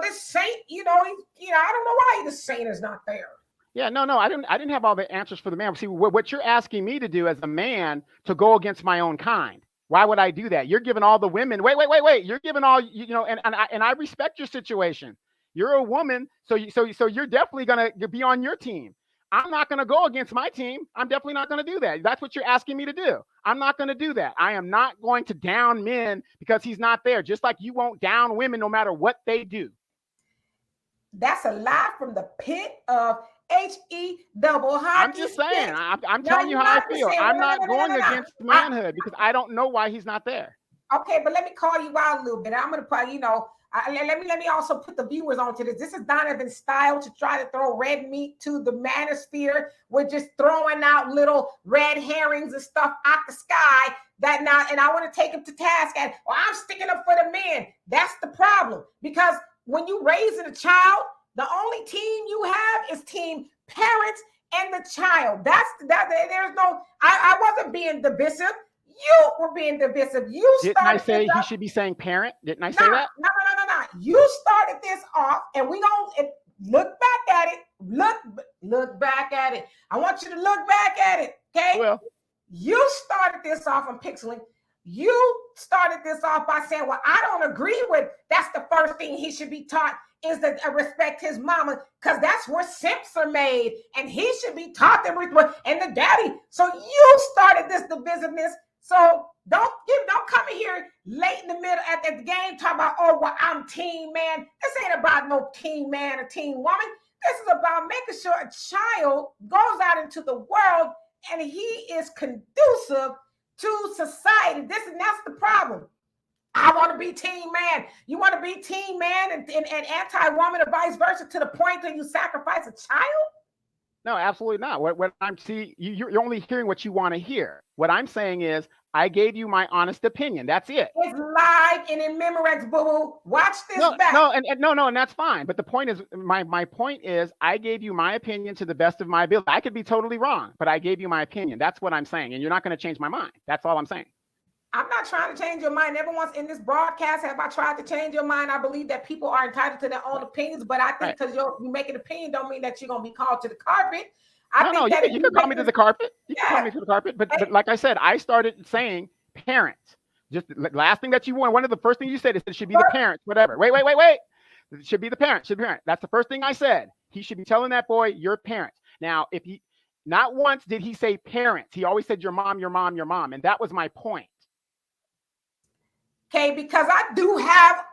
this saint, I don't know why this saint is not there. Yeah, no, I didn't have all the answers for the man. See, what you're asking me to do as a man to go against my own kind. Why would I do that? You're giving all the women. Wait. You're giving all and I respect your situation. You're a woman, so you're definitely gonna be on your team. I'm not gonna go against my team. I'm definitely not gonna do that. That's what you're asking me to do. I'm not gonna do that. I am not going to down men because he's not there. Just like you won't down women no matter what they do. That's a lie from the pit of H-E-double hockey. I'm just saying. I'm telling you how I feel. I'm not going against manhood because I don't know why he's not there. Okay, but let me call you out a little bit. I'm gonna put, let me also put the viewers onto this. This is Donovan's style to try to throw red meat to the manosphere. We're just throwing out little red herrings and stuff out the sky. And I want to take him to task at, I'm sticking up for the men. That's the problem. Because when you raising a child, the only team you have is team parents and the child. There's no, I wasn't being divisive. You were being divisive. Didn't I say he should be saying parent? Didn't I say that? No. You started this off, and we don't look back at it. Look back at it. I want you to look back at it, okay? Well, you started this off on pixeling. You started this off by saying, well, I don't agree with, that's the first thing he should be taught is to respect his mama, because that's where simps are made, and he should be taught them and the daddy. So you started this divisiveness. So don't come in here late in the middle at the game talking about, I'm team man. This ain't about no team man or team woman. This is about making sure a child goes out into the world and he is conducive to society. That's the problem. I want to be team man. You want to be team man and anti-woman or vice versa to the point that you sacrifice a child? No, absolutely not. What I'm seeing, you're only hearing what you want to hear. What I'm saying is, I gave you my honest opinion. That's it. It's live and in Memorex, boo-boo. Watch this back. And that's fine. But the point is, my point is, I gave you my opinion to the best of my ability. I could be totally wrong, but I gave you my opinion. That's what I'm saying, and you're not going to change my mind. That's all I'm saying. I'm not trying to change your mind. Never once in this broadcast have I tried to change your mind. I believe that people are entitled to their own opinions, but I think because you make an opinion don't mean that you're going to be called to the carpet. No, you can call me to the carpet. You can call me to the carpet. But like I said, I started saying parents. Just the last thing that you want. One of the first things you said is it should be the parents. Whatever. Wait. It should be the parents. Should be parent. That's the first thing I said. He should be telling that boy your parents. Now, if he not once did he say parents. He always said your mom, your mom, your mom, and that was my point. Okay, because I do have,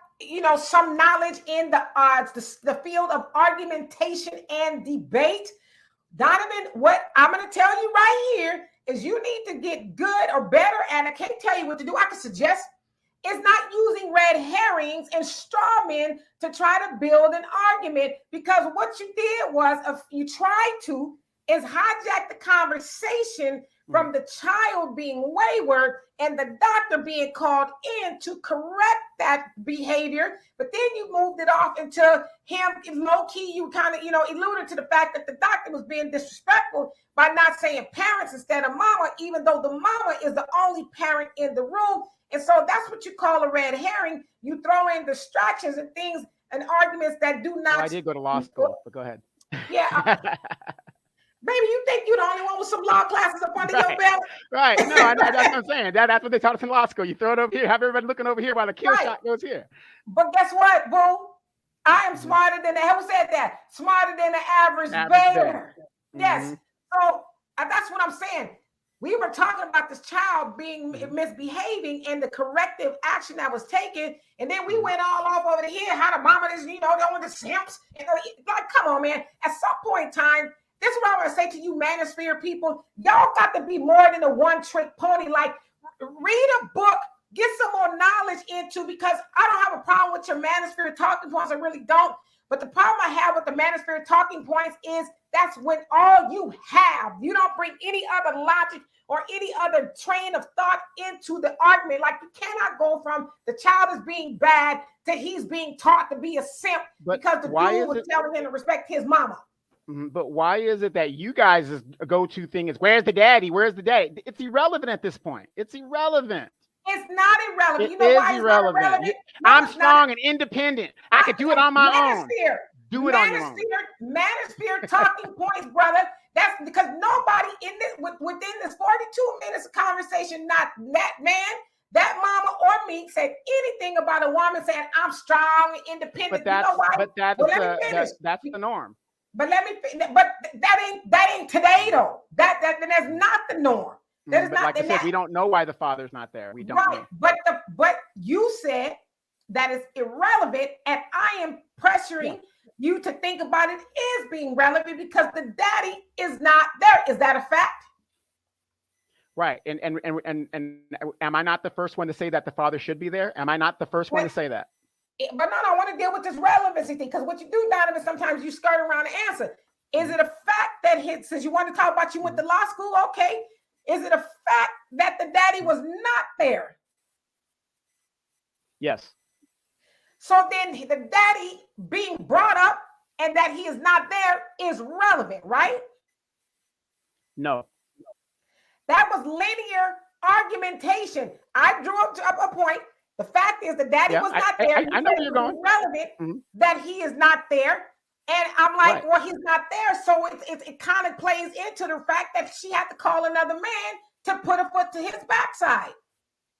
some knowledge in the field of argumentation and debate. Donovan, what I'm going to tell you right here is you need to get good or better, and I can't tell you what to do. I can suggest is not using red herrings and straw men to try to build an argument, because what you did was you tried to is hijack the conversation from the child being wayward and the doctor being called in to correct that behavior. But then you moved it off into him low-key. You kind of, alluded to the fact that the doctor was being disrespectful by not saying parents instead of mama, even though the mama is the only parent in the room. And so that's what you call a red herring. You throw in distractions and things and arguments that do not. I did go to law school, but go ahead. Yeah. Baby, you think you're the only one with some law classes up under your belt? Right. No, that's what I'm saying. That's what they taught us in law school. You throw it over here, have everybody looking over here while the kill shot goes here. But guess what, boo? I am smarter than who said that? Smarter than the average bear. Yes. So that's what I'm saying. We were talking about this child being misbehaving and the corrective action that was taken. And then we went all off over here, how the mama is, going to simps. Like, come on, man. At some point in time, this is what I want to say to you, manosphere people. Y'all got to be more than a one-trick pony. Like, read a book, get some more knowledge into, because I don't have a problem with your manosphere talking points. I really don't. But the problem I have with the manosphere talking points is that's when all you have. You don't bring any other logic or any other train of thought into the argument. Like, you cannot go from the child is being bad to he's being taught to be a simp because the dude was telling him to respect his mama. But why is it that you guys' go-to thing is, where's the daddy? Where's the daddy? It's irrelevant at this point. It's irrelevant. It's not irrelevant. You know why it's not irrelevant? I'm strong and independent. I could do it on my own. Do it on your own. Manosphere talking points, brother. That's because nobody within this 42 minutes of conversation, not that man, that mama, or me, said anything about a woman saying I'm strong and independent. But that's, you know why? That's the norm. But that ain't today though. That's not the norm. That is not. Like I said, we don't know why the father's not there. We don't know. But you said that is irrelevant, and I am pressuring you to think about it as being relevant because the daddy is not there. Is that a fact? Right. And am I not the first one to say that the father should be there? Am I not the first one to say that? But no, I want to deal with this relevancy thing, because what you do, Donovan, sometimes you skirt around the answer. Is it a fact that since you want to talk about you went to law school, okay, is it a fact that the daddy was not there? Yes. So then the daddy being brought up and that he is not there is relevant, right? No. That was linear argumentation. I drew up a point. The fact is the daddy was not there. I know where you're going. Relevant that he is not there. And I'm like, well, he's not there. So it kind of plays into the fact that she had to call another man to put a foot to his backside.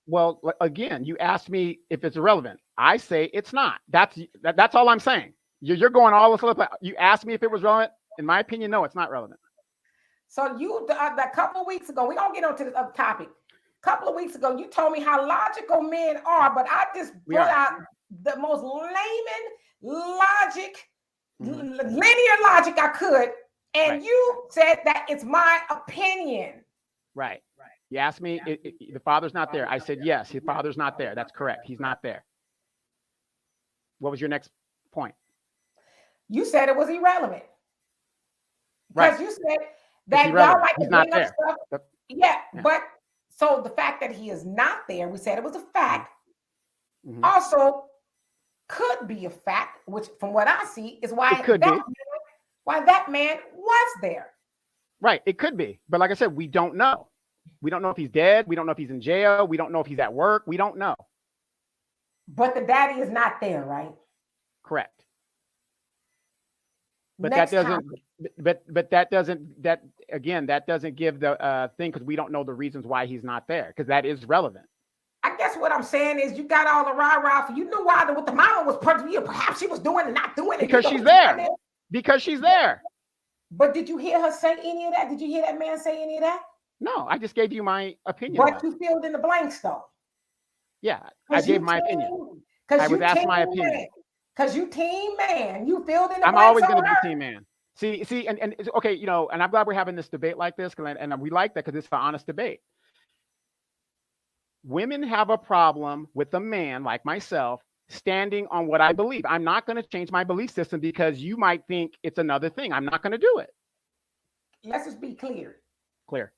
Well, again, you asked me if it's irrelevant. I say it's not. That's all I'm saying. You're going all this. You asked me if it was relevant. In my opinion, no, it's not relevant. So a couple of weeks ago, we don't get onto this other topic. A couple of weeks ago, you told me how logical men are, but I just brought out the most layman logic, linear logic I could, and you said that it's my opinion. Right. You asked me, the father's not there. I said, yes, his father's not there. That's correct. He's not there. What was your next point? You said it was irrelevant. Because you said that y'all like to bring up stuff. Yeah, but so the fact that he is not there, we said it was a fact. Also could be a fact, which from what I see is why that man was there. Right, it could be. But like I said, we don't know. We don't know if he's dead. We don't know if he's in jail. We don't know if he's at work. We don't know. But the daddy is not there, right? Correct. But Next that doesn't. topic. But that doesn't. That again, that doesn't give the thing because we don't know the reasons why he's not there because that is relevant. I guess what I'm saying is you got all the rah-rah. You knew why what the mama was perhaps she was doing and not doing it. Because she's there. Because she's there. But did you hear her say any of that? Did you hear that man say any of that? No, I just gave you my opinion. But you filled in the blanks though. Yeah, I gave my opinion. I was asked my opinion. Because you team man, you filled in the blanks. I'm always going to be team man. See, and it's okay, you know, and I'm glad we're having this debate like this, and we like that because it's an honest debate. Women have a problem with a man like myself standing on what I believe. I'm not going to change my belief system because you might think it's another thing. I'm not going to do it. Let's just be clear. Clear.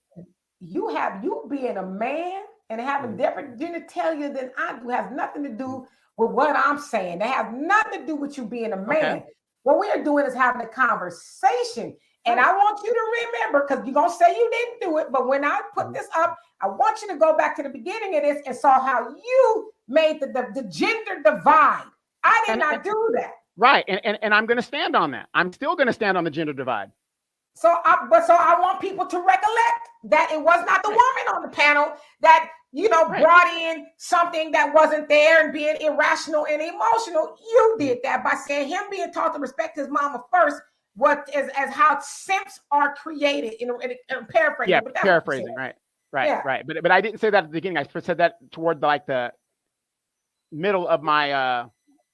You being a man and having different genitalia than I do has nothing to do with what I'm saying. That has nothing to do with you being a man. Okay. What we're doing is having a conversation. And I want you to remember, because you're going to say you didn't do it, but when I put this up, I want you to go back to the beginning of this and saw how you made the gender divide. I did not do that. Right. And I'm going to stand on that. I'm still going to stand on the gender divide. So I want people to recollect that it was not the woman on the panel that, brought in something that wasn't there and being irrational and emotional. You did that by saying him being taught to respect his mama first. What is as how simps are created in paraphrasing. Yeah, paraphrasing, right. But I didn't say that at the beginning. I said that toward the middle of my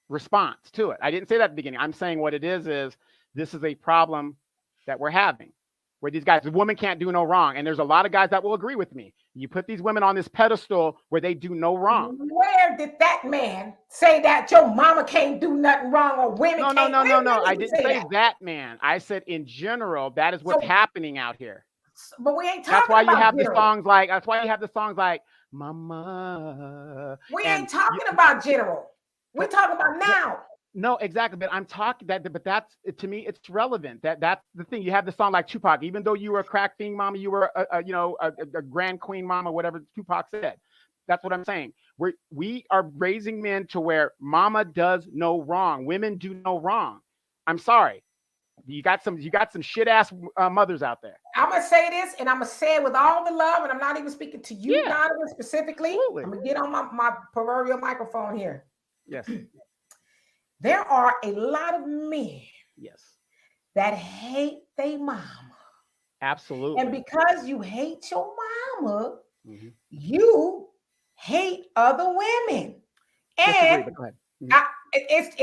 response to it. I didn't say that at the beginning. I'm saying what it is this is a problem that we're having, where these guys, the woman can't do no wrong, and there's a lot of guys that will agree with me. You put these women on this pedestal where they do no wrong. Where did that man say that your mama can't do nothing wrong or women can't? No. I didn't say that man. I said in general, that is what's happening out here. But we ain't talking That's why about you have general. That's why you have the songs like Mama. We ain't talking about general. We're talking about now. No, exactly. But I'm talking but that's to me, it's relevant. That's the thing. You have the song like Tupac, even though you were a crack fiend mama, you were a grand queen mama, whatever Tupac said. That's what I'm saying. We are raising men to where mama does no wrong. Women do no wrong. I'm sorry. You got some shit ass mothers out there. I'm gonna say this, and I'm gonna say it with all the love, and I'm not even speaking to you, Donovan, specifically. Absolutely. I'm gonna get on my proverbial microphone here. Yes. There are a lot of men that hate their mama. Absolutely. And because you hate your mama, you hate other women. And go ahead. I ain't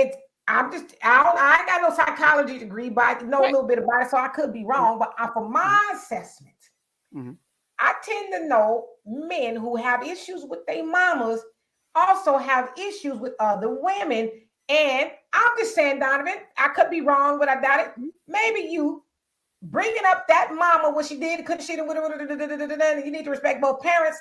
got no psychology degree, but I know a little bit about it, so I could be wrong. But from my assessment, I tend to know men who have issues with their mamas also have issues with other women. And I'm just saying, Donovan, I could be wrong, but I doubt it. Maybe you bringing up that mama, what she did, couldn't she? You need to respect both parents.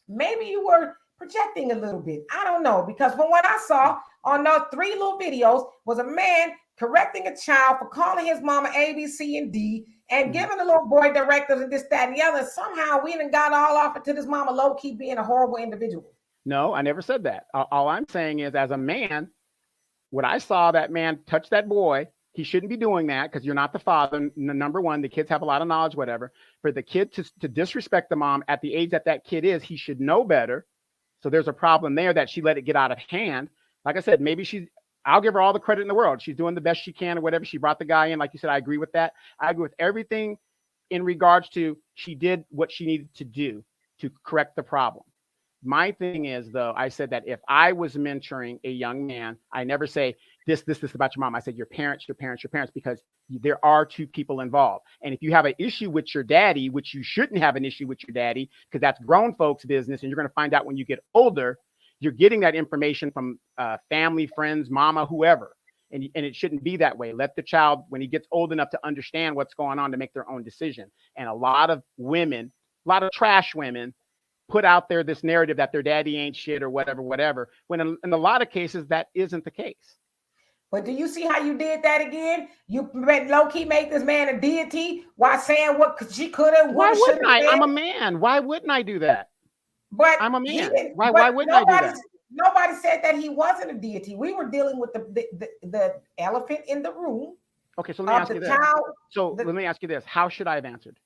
Maybe you were projecting a little bit. I don't know, because from what I saw on those 3 little videos was a man correcting a child for calling his mama A, B, C, and D, and giving the little boy directives and this, that, and the other. Somehow we done got all off into this mama low-key being a horrible individual. No, I never said that. All I'm saying is, as a man, when I saw that man touch that boy, he shouldn't be doing that because you're not the father. Number one, the kids have a lot of knowledge, whatever. For the kid to disrespect the mom at the age that kid is, he should know better. So there's a problem there that she let it get out of hand. Like I said, maybe I'll give her all the credit in the world. She's doing the best she can or whatever. She brought the guy in. Like you said, I agree with that. I agree with everything in regards to she did what she needed to do to correct the problem. My thing is, though, I said that if I was mentoring a young man, I never say this about your mom. I said your parents, because there are 2 people involved. And if you have an issue with your daddy, which you shouldn't have an issue with your daddy, because that's grown folks' business, and you're going to find out when you get older, you're getting that information from family, friends, mama, whoever. And it shouldn't be that way. Let the child, when he gets old enough to understand what's going on, to make their own decision. And a lot of women, a lot of trash women, put out there this narrative that their daddy ain't shit or whatever, when in a lot of cases that isn't the case. But do you see how you did that again? You low key made this man a deity while saying what she could have, Why would have, should wouldn't have I? said. I'm a man. Why wouldn't I do that? But I'm a he man. didn't. Why But wouldn't I do that? nobody said that he wasn't a deity. We were dealing with the elephant in the room Okay, so let me of ask the you this. child. So let me ask you this. How should I have answered?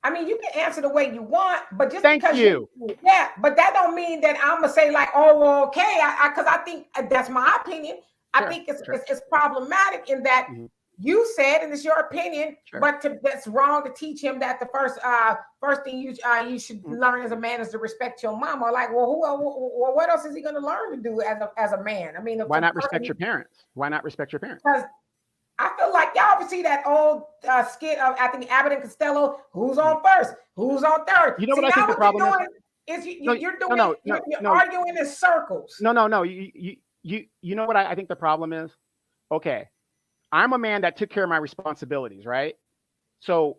I mean, you can answer the way you want, but just Thank because you. yeah, but that don't mean that I'm gonna say like, oh, well, okay, because I think that's my opinion. I Sure, think it's, sure. it's problematic in that you said, and it's your opinion, Sure. but that's wrong to teach him that the first thing you should learn as a man is to respect your mama. Like, well, what else is he gonna learn to do as a man? I mean, Why not respect your parents? Why not respect your parents? Because I feel like y'all ever see that old skit of, I think, Abbott and Costello, who's on first, who's on third. You know See, what I think the problem is you're arguing in circles. No. You know what I think the problem is? Okay, I'm a man that took care of my responsibilities, right? So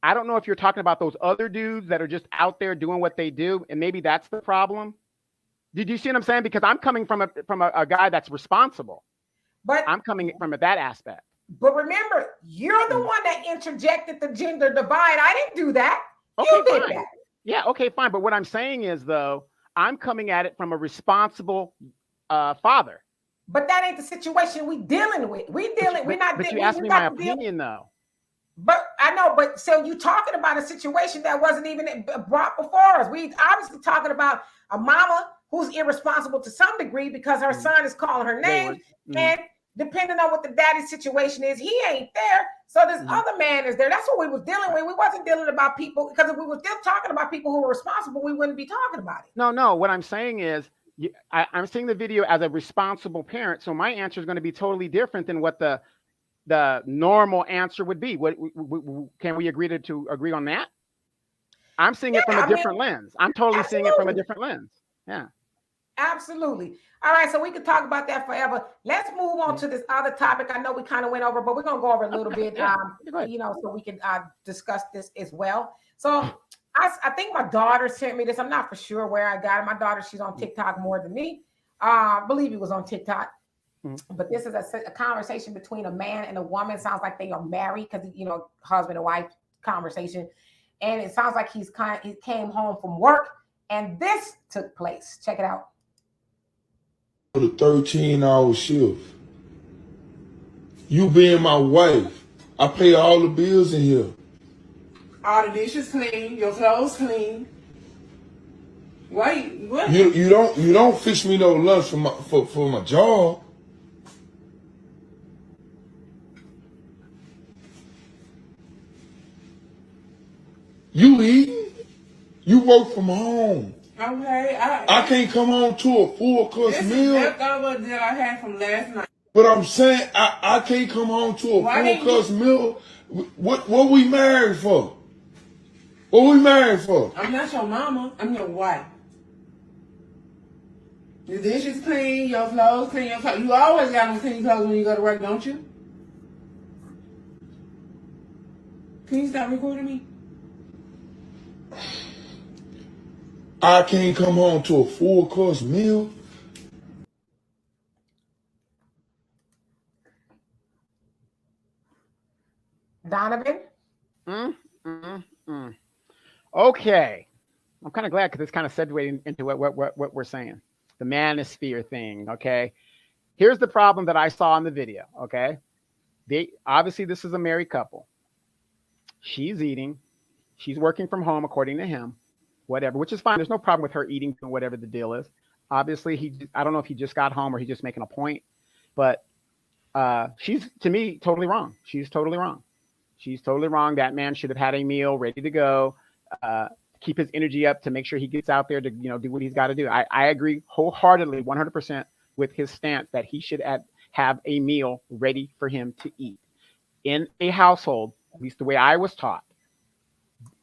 I don't know if you're talking about those other dudes that are just out there doing what they do, and maybe that's the problem. Did you see what I'm saying? Because I'm coming from a guy that's responsible. But I'm coming from that aspect. But remember, you're the one that interjected the gender divide. I didn't do that. Okay, You did fine. that. Yeah, okay, fine. But what I'm saying is, though, I'm coming at it from a responsible father. But that ain't the situation we dealing with. We're not. But you asked me my opinion, though. But I know. But so you talking about a situation that wasn't even brought before us. We obviously talking about a mama who's irresponsible to some degree because her son is calling her names, and depending on what the daddy situation is, he ain't there. So this other man is there. That's what we was dealing with. We wasn't dealing about people, because if we were still talking about people who were responsible, we wouldn't be talking about it. No. What I'm saying is, I'm seeing the video as a responsible parent, so my answer is going to be totally different than what the normal answer would be. Can we agree to agree on that? I'm seeing it from a different lens. I'm totally seeing it from a different lens. Yeah. Absolutely. All right, so we could talk about that forever. Let's move on to this other topic. I know we kind of went over, but we're gonna go over a little bit, so we can discuss this as well. So I think my daughter sent me this. I'm not for sure where I got it. My daughter, she's on TikTok more than me. I believe it was on TikTok. But this is a conversation between a man and a woman. Sounds like they are married because, husband and wife conversation. And it sounds like he came home from work and this took place. Check it out. The 13-hour shift. You being my wife, I pay all the bills in here. All the dishes clean, your clothes clean. Wait, what? You don't fix me no lunch for my job. You eating? You work from home. Okay, I can't come home to a full course meal. This is leftover that I had from last night. But I'm saying I can't come home to a full course meal. What we married for? What we married for? I'm not your mama. I'm your wife. The dishes clean, your clothes clean, You always got on clean clothes when you go to work, don't you? Can you stop recording me? I can't come home to a full course meal. Donovan? Okay. I'm kind of glad because it's kind of segueing into what we're saying. The manosphere thing, okay? Here's the problem that I saw in the video, okay? Obviously, this is a married couple. She's eating. She's working from home, according to him. Whatever, which is fine. There's no problem with her eating, whatever the deal is. Obviously, I don't know if he just got home or he's just making a point, but she's, to me, totally wrong. She's totally wrong. She's totally wrong. That man should have had a meal ready to go, keep his energy up to make sure he gets out there to, do what he's got to do. I agree wholeheartedly, 100% with his stance that he should have a meal ready for him to eat. In a household, at least the way I was taught,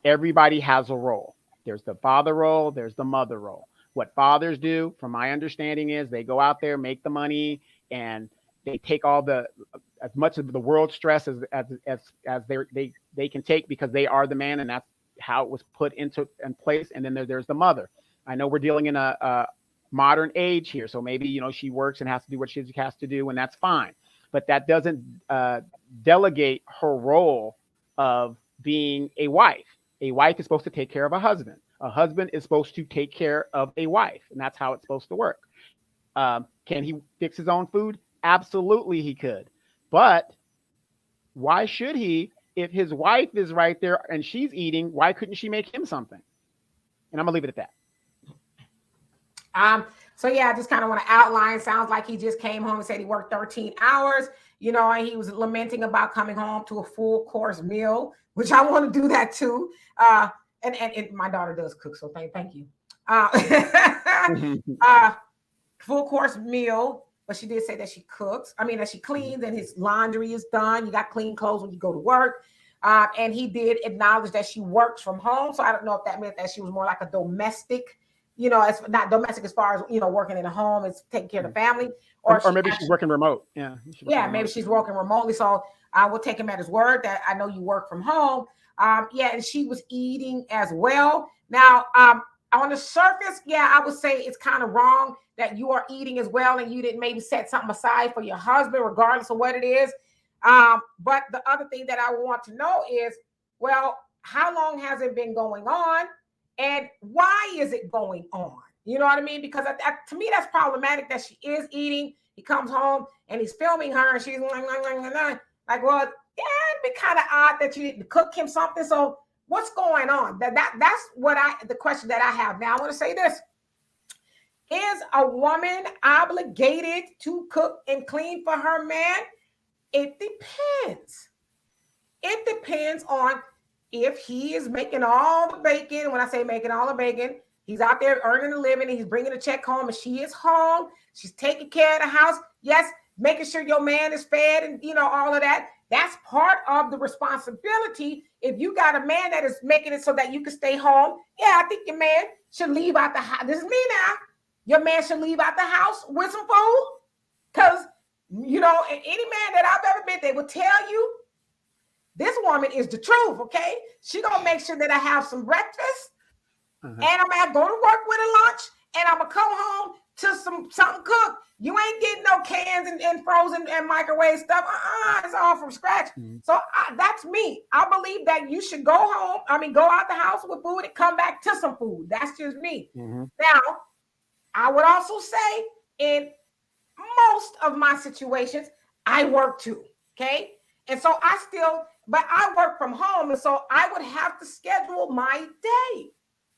everybody has a role. There's the father role, there's the mother role. What fathers do, from my understanding, is they go out there, make the money, and they take as much of the world stress as they can take, because they are the man, and that's how it was put in place. And then there's the mother. I know we're dealing in a modern age here. So maybe, she works and has to do what she has to do, and that's fine. But that doesn't delegate her role of being a wife. A wife is supposed to take care of a husband. A husband is supposed to take care of a wife, and that's how it's supposed to work. Can he fix his own food? Absolutely, he could. But why should he? If his wife is right there and she's eating, why couldn't she make him something? And I'm gonna leave it at that. So yeah, I just kind of want to outline. Sounds like he just came home and said he worked 13 hours, and he was lamenting about coming home to a full course meal, which I want to do that too. And my daughter does cook, so thank you. Full course meal, but she did say that she cooks. I mean, that she cleans and his laundry is done. You got clean clothes when you go to work. And he did acknowledge that she works from home. So I don't know if that meant that she was more like a domestic, it's not domestic as far as, working in a home, it's taking care of the family. Or maybe she's working remote. Yeah. Maybe she's working remotely. So I will take him at his word that I know you work from home. And she was eating as well. Now, on the surface, I would say it's kind of wrong that you are eating as well and you didn't maybe set something aside for your husband, regardless of what it is. But the other thing that I want to know is, well, how long has it been going on and why is it going on? You know what I mean? Because to me, that's problematic that she is eating. He comes home and he's filming her and she's like, well, it'd be kind of odd that you didn't cook him something. So what's going on? That's the question that I have. Now I want to say this. Is a woman obligated to cook and clean for her man? It depends. It depends on if he is making all the bacon. When I say making all the bacon, he's out there earning a living and he's bringing a check home and she is home. She's taking care of the house. Yes, making sure your man is fed and, all of that. That's part of the responsibility. If you got a man that is making it so that you can stay home, I think your man should leave out the house. This is me now. Your man should leave out the house with some food. Because, any man that I've ever been, they will tell you, this woman is the truth, okay? She going to make sure that I have some breakfast, and I'm going to go to work with a lunch, and I'm going to come home to something cooked. You ain't getting no cans and frozen and microwave stuff. It's all from scratch. So that's me. I believe that you should go out the house with food and come back to some food. That's just me. Now, I would also say in most of my situations, I work too, okay? And so but I work from home, and so I would have to schedule my day.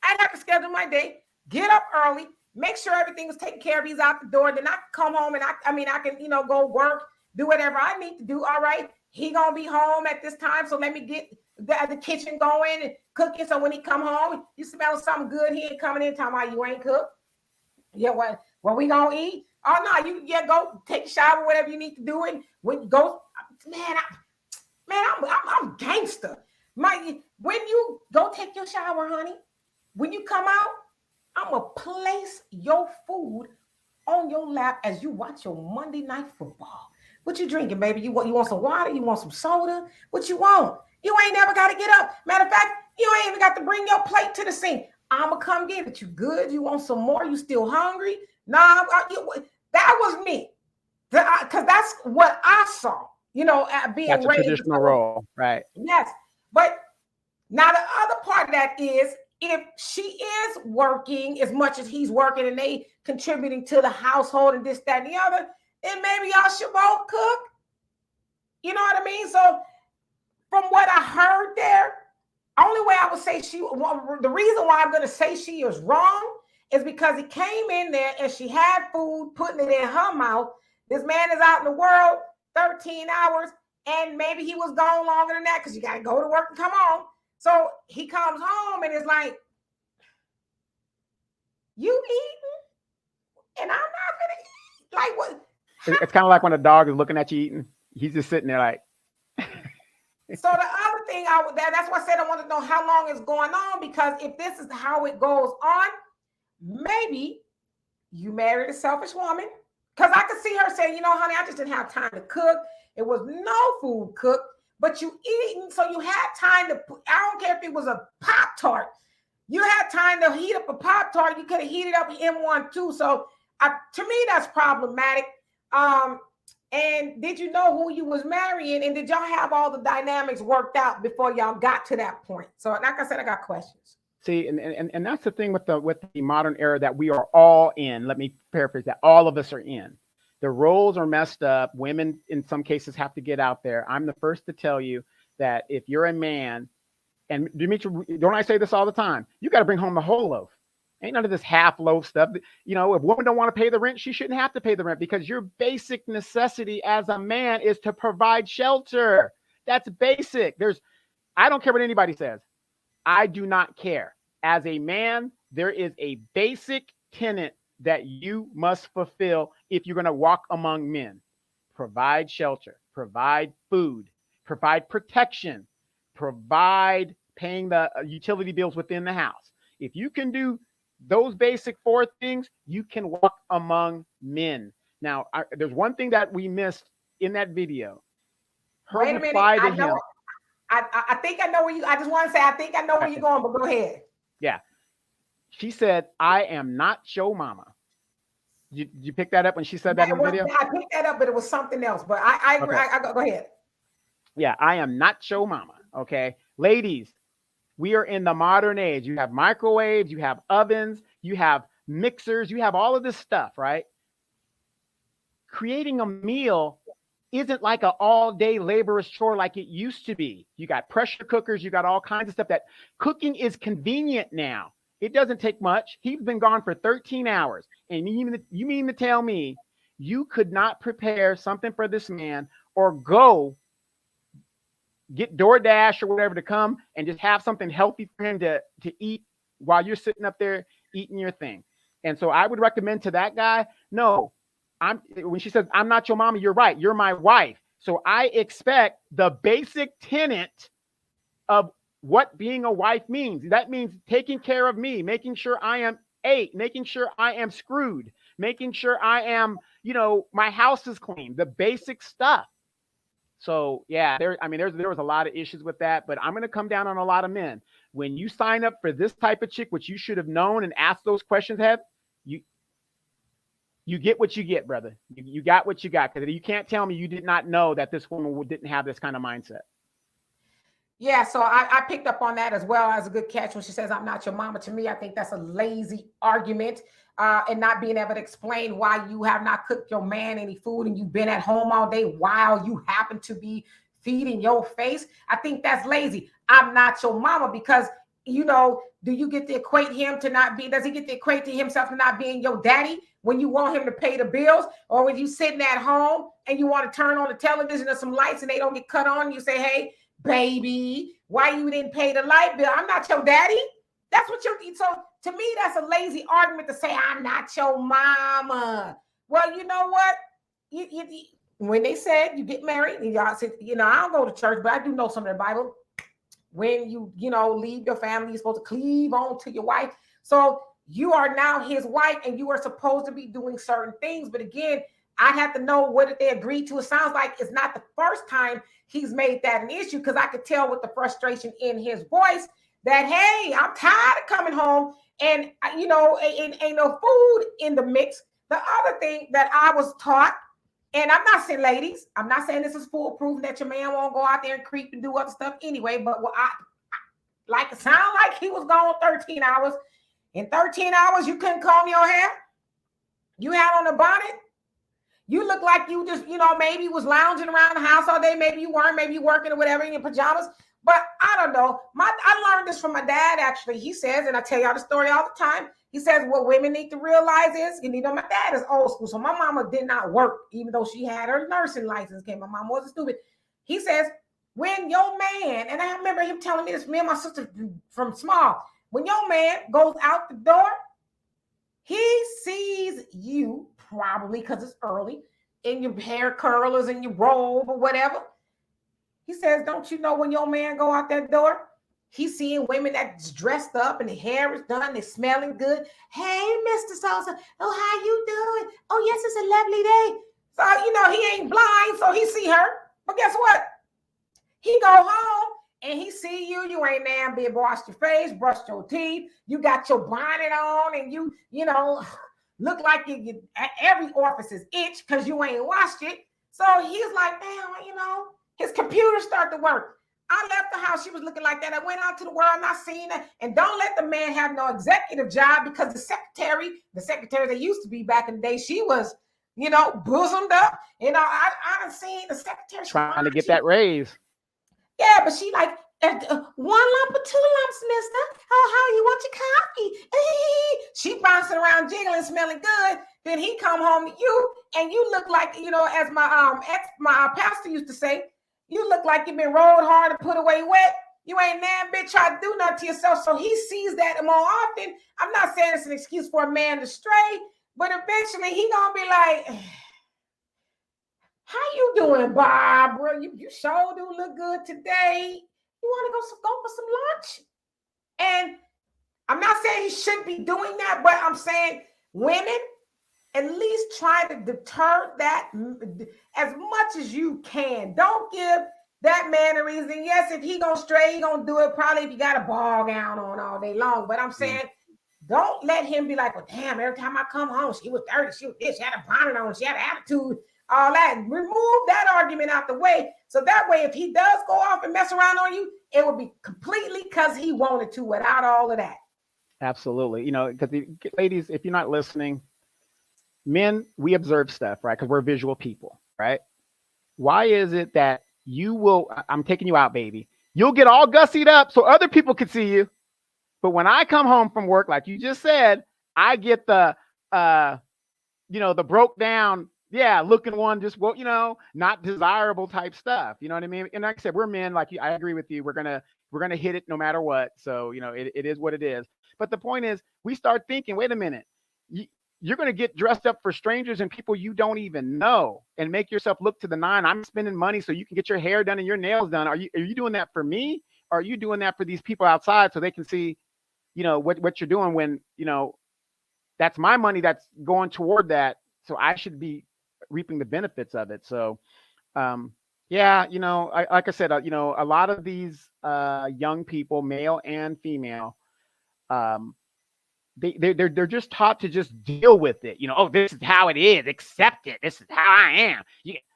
I'd have to schedule my day, get up early, make sure everything is taken care of. He's out the door. Then I come home and I can, go work, do whatever I need to do. All right. He going to be home at this time. So let me get the kitchen going and cooking. So when he come home, you smell something good. He ain't coming in talking about you ain't cooked. Yeah. What we going to eat? Oh no, you go take a shower, whatever you need to do. And when you go, I'm gangster. When you go take your shower, honey, when you come out, I'm going to place your food on your lap as you watch your Monday Night Football. What you drinking, baby? You want some water? You want some soda? What you want? You ain't never got to get up. Matter of fact, you ain't even got to bring your plate to the sink. I'm going to come get it. You good? You want some more? You still hungry? Nah, that was me. Because that's what I saw, being that's a raised. Traditional role, right? Yes. But now the other part of that is, if she is working as much as he's working and they contributing to the household and this, that, and the other, then maybe y'all should both cook. You know what I mean? So from what I heard there, only way I would say the reason why I'm going to say she is wrong is because he came in there and she had food, putting it in her mouth. This man is out in the world 13 hours and maybe he was gone longer than that because you got to go to work and come home. So he comes home and is like, you eating? And I'm not going to eat. Like what? It's kind of like when a dog is looking at you eating. He's just sitting there like. So the other thing, that's why I said I want to know how long it's going on, because if this is how it goes on, maybe you married a selfish woman. Because I could see her saying, honey, I just didn't have time to cook. It was no food cooked. But you eating, so you had time to, I don't care if it was a Pop-Tart. You had time to heat up a Pop-Tart. You could have heated up M1 too. So to me, that's problematic. And did you know who you was marrying? And did y'all have all the dynamics worked out before y'all got to that point? So like I said, I got questions. See, and that's the thing with the modern era that we are all in. Let me paraphrase that. All of us are in. The roles are messed up. Women, in some cases, have to get out there. I'm the first to tell you that if you're a man, and Dimitri, don't I say this all the time? You got to bring home the whole loaf. Ain't none of this half loaf stuff. You know, if women don't want to pay the rent, she shouldn't have to pay the rent, because your basic necessity as a man is to provide shelter. That's basic. I don't care what anybody says. I do not care. As a man, there is a basic tenet that you must fulfill if you're going to walk among men. Provide shelter, provide food, provide protection, provide paying the utility bills within the house. If you can do those basic 4 things, you can walk among men. Now, there's one thing that we missed in that video. Wait a minute. I think I know where you. I just want to say I think I know where you're going, but go ahead. Yeah, she said, "I am not your mama." Did you pick that up when she said that in the video? I picked that up, but it was something else. But I agree. Okay. Go ahead. Yeah, I am not your mama. Okay, ladies, we are in the modern age. You have microwaves, you have ovens, you have mixers, you have all of this stuff, right? Creating a meal isn't like an all-day laborious chore like it used to be. You got pressure cookers, you got all kinds of stuff. That cooking is convenient now. It doesn't take much. He's been gone for 13 hours. And you mean to tell me you could not prepare something for this man, or go get DoorDash or whatever to come and just have something healthy for him to eat while you're sitting up there eating your thing? And so I would recommend to that guy, no, when she says, "I'm not your mama," you're right. You're my wife. So I expect the basic tenet of what being a wife means. That means taking care of me, making sure I am ate, making sure I am screwed, making sure I am, my house is clean, the basic stuff. So yeah, there was a lot of issues with that, but I'm going to come down on a lot of men. When you sign up for this type of chick, which you should have known and asked those questions, you get what you get, brother. You got what you got, because you can't tell me you did not know that this woman didn't have this kind of mindset. Yeah, so I picked up on that as well as a good catch when she says, "I'm not your mama." To me, I think that's a lazy argument, and not being able to explain why you have not cooked your man any food and you've been at home all day while you happen to be feeding your face. I think that's lazy. I'm not your mama, because, do you get to equate him to not be, does he get to equate to himself to not being your daddy when you want him to pay the bills? Or when you sitting at home and you want to turn on the television or some lights and they don't get cut on, you say, "Hey, baby, why you didn't pay the light bill? I'm not your daddy." That's what so to me, that's a lazy argument to say, "I'm not your mama." Well, you know what? When they said you get married, and y'all said, I don't go to church, but I do know some of the Bible. When you leave your family, you're supposed to cleave on to your wife. So you are now his wife, and you are supposed to be doing certain things. But again, I'd have to know what did they agree to. It sounds like it's not the first time he's made that an issue, because I could tell with the frustration in his voice that, hey, I'm tired of coming home and, ain't no food in the mix. The other thing that I was taught, and I'm not saying, ladies, I'm not saying this is foolproof that your man won't go out there and creep and do other stuff anyway, but it sound like he was gone 13 hours. In 13 hours, you couldn't comb your hair. You had on a bonnet. You look like you just, maybe was lounging around the house all day. Maybe you weren't, maybe you working or whatever in your pajamas. But I don't know. I learned this from my dad, actually. He says, and I tell y'all the story all the time. He says what women need to realize is, my dad is old school. So my mama did not work, even though she had her nursing license. Okay, my mom wasn't stupid. He says, when your man, and I remember him telling me this, me and my sister from small, when your man goes out the door, he sees you, probably because it's early, in your hair curlers and your robe or whatever. He says, don't you know when your man go out that door, he's seeing women that's dressed up and the hair is done, they're smelling good. "Hey, Mr. Sosa, oh, how you doing? Oh, yes, it's a lovely day." So, he ain't blind, so he see her. But guess what? He go home and he see you ain't damn been washed your face, brushed your teeth, you got your bonnet on, and you know, look like every orifice is itch because you ain't washed it. So he's like, damn, you know, his computer started to work. I left the house. She was looking like that. I went out to the world, not seeing it. And don't let the man have no executive job because the secretary that used to be back in the day, she was, you know, bosomed up. You know, I done seen the secretary trying to get that raise. Yeah, but she like, 1 lump or 2 lumps, mister. Oh, how you want your coffee? She bouncing around, jiggling, smelling good. Then he come home to you, and you look like, you know, as my pastor used to say, you look like you've been rolled hard and put away wet. You ain't damn bitch try to do nothing to yourself. So he sees that more often. I'm not saying it's an excuse for a man to stray, but eventually he gonna be like, how you doing, Barbara? You sure do look good today. You want to go for some lunch? And I'm not saying he shouldn't be doing that, but I'm saying women, at least try to deter that as much as you can. Don't give that man a reason. Yes, if he gonna stray, he gonna do it probably if you got a ball gown on all day long. But I'm saying, don't let him be like, well, damn, every time I come home, she was dirty, she was this, she had a bonnet on, she had an attitude, all that. Remove that argument out the way. So that way, if he does go off and mess around on you, it will be completely because he wanted to without all of that. Absolutely. You know, because ladies, if you're not listening, men, we observe stuff, right? Because we're visual people, right? Why is it that I'm taking you out, baby. You'll get all gussied up so other people can see you. But when I come home from work, like you just said, I get the, the broke down, looking one, just, well, not desirable type stuff. You know what I mean? And like I said, we're men, like I agree with you. We're going to hit it no matter what. So, it is what it is. But the point is, we start thinking, wait a minute, you're going to get dressed up for strangers and people you don't even know and make yourself look to the nine. I'm spending money so you can get your hair done and your nails done. Are you doing that for me? Or are you doing that for these people outside so they can see, what you're doing when, that's my money that's going toward that. So I should be reaping the benefits of it. So, like I said, a lot of these young people, male and female, they're just taught to just deal with it. This is how it is. Accept it. This is how I am.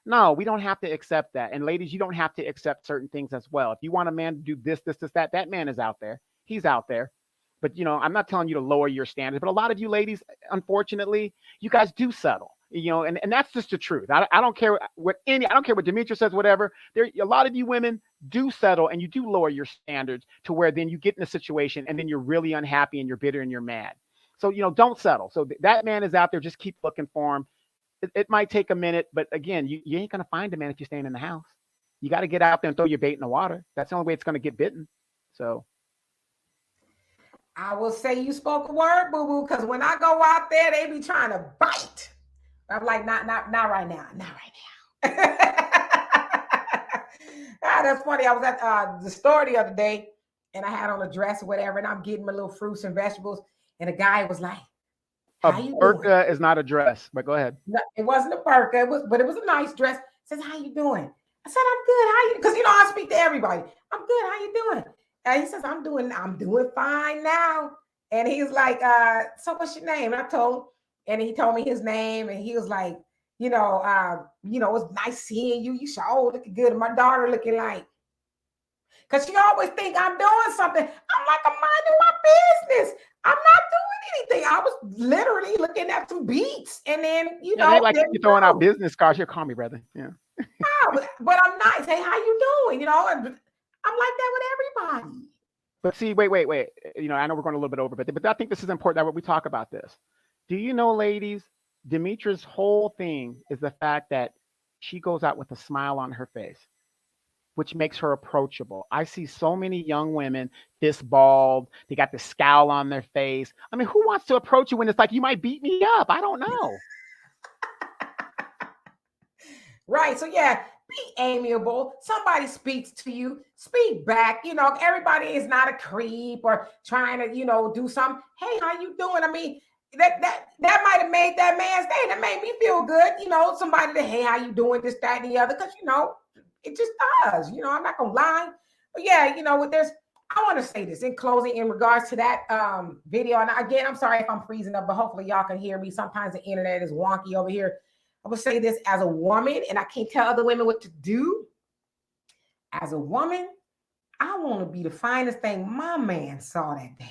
No, we don't have to accept that. And ladies, you don't have to accept certain things as well. If you want a man to do this, that man is out there. He's out there. But, I'm not telling you to lower your standards. But a lot of you ladies, unfortunately, you guys do settle. And that's just the truth. I don't care what Demetra says, whatever. A lot of you women do settle and you do lower your standards to where then you get in a situation and then you're really unhappy and you're bitter and you're mad. So, don't settle. So that man is out there. Just keep looking for him. It might take a minute, but again, you ain't going to find a man if you're staying in the house. You got to get out there and throw your bait in the water. That's the only way it's going to get bitten. So I will say you spoke a word, boo-boo, because when I go out there, they be trying to bite. I'm like, not right now. Not right now. That's funny. I was at the store the other day, and I had on a dress or whatever, and I'm getting my little fruits and vegetables, and a guy was like, "How you burqa is not a dress," but go ahead. No, it wasn't a burqa. But it was a nice dress. Says, "How you doing?" I said, "I'm good. How you?" Because I speak to everybody. I'm good. How you doing? And he says, I'm doing fine now. And he's like, so what's your name? And I told him, and he told me his name, and he was like, it was nice seeing you. You sure looking good. And my daughter looking like, because she always think I'm doing something. I'm like, I'm minding my business. I'm not doing anything. I was literally looking at some beats. And then, they like you throwing out business cards. You'll call me, brother. Yeah. but I'm nice. Hey, how you doing? And I'm like that with everybody. But see, wait. I know we're going a little bit over, but I think this is important that we talk about this. Do you know, ladies, Demetra's whole thing is the fact that she goes out with a smile on her face, which makes her approachable. I see so many young women, this bald, they got the scowl on their face. I mean, who wants to approach you when it's like, you might beat me up? I don't know. Right. So, yeah. Be amiable. Somebody speaks to you, speak back. Everybody is not a creep or trying to, do something. Hey, how you doing? I mean, that might have made that man's day. That made me feel good. Somebody to, hey, how you doing? This, that, and the other. Because, it just does. I'm not going to lie. But yeah, I want to say this in closing in regards to that video. And again, I'm sorry if I'm freezing up, but hopefully y'all can hear me. Sometimes the internet is wonky over here. I will say this as a woman, and I can't tell other women what to do. As a woman, I want to be the finest thing my man saw that day.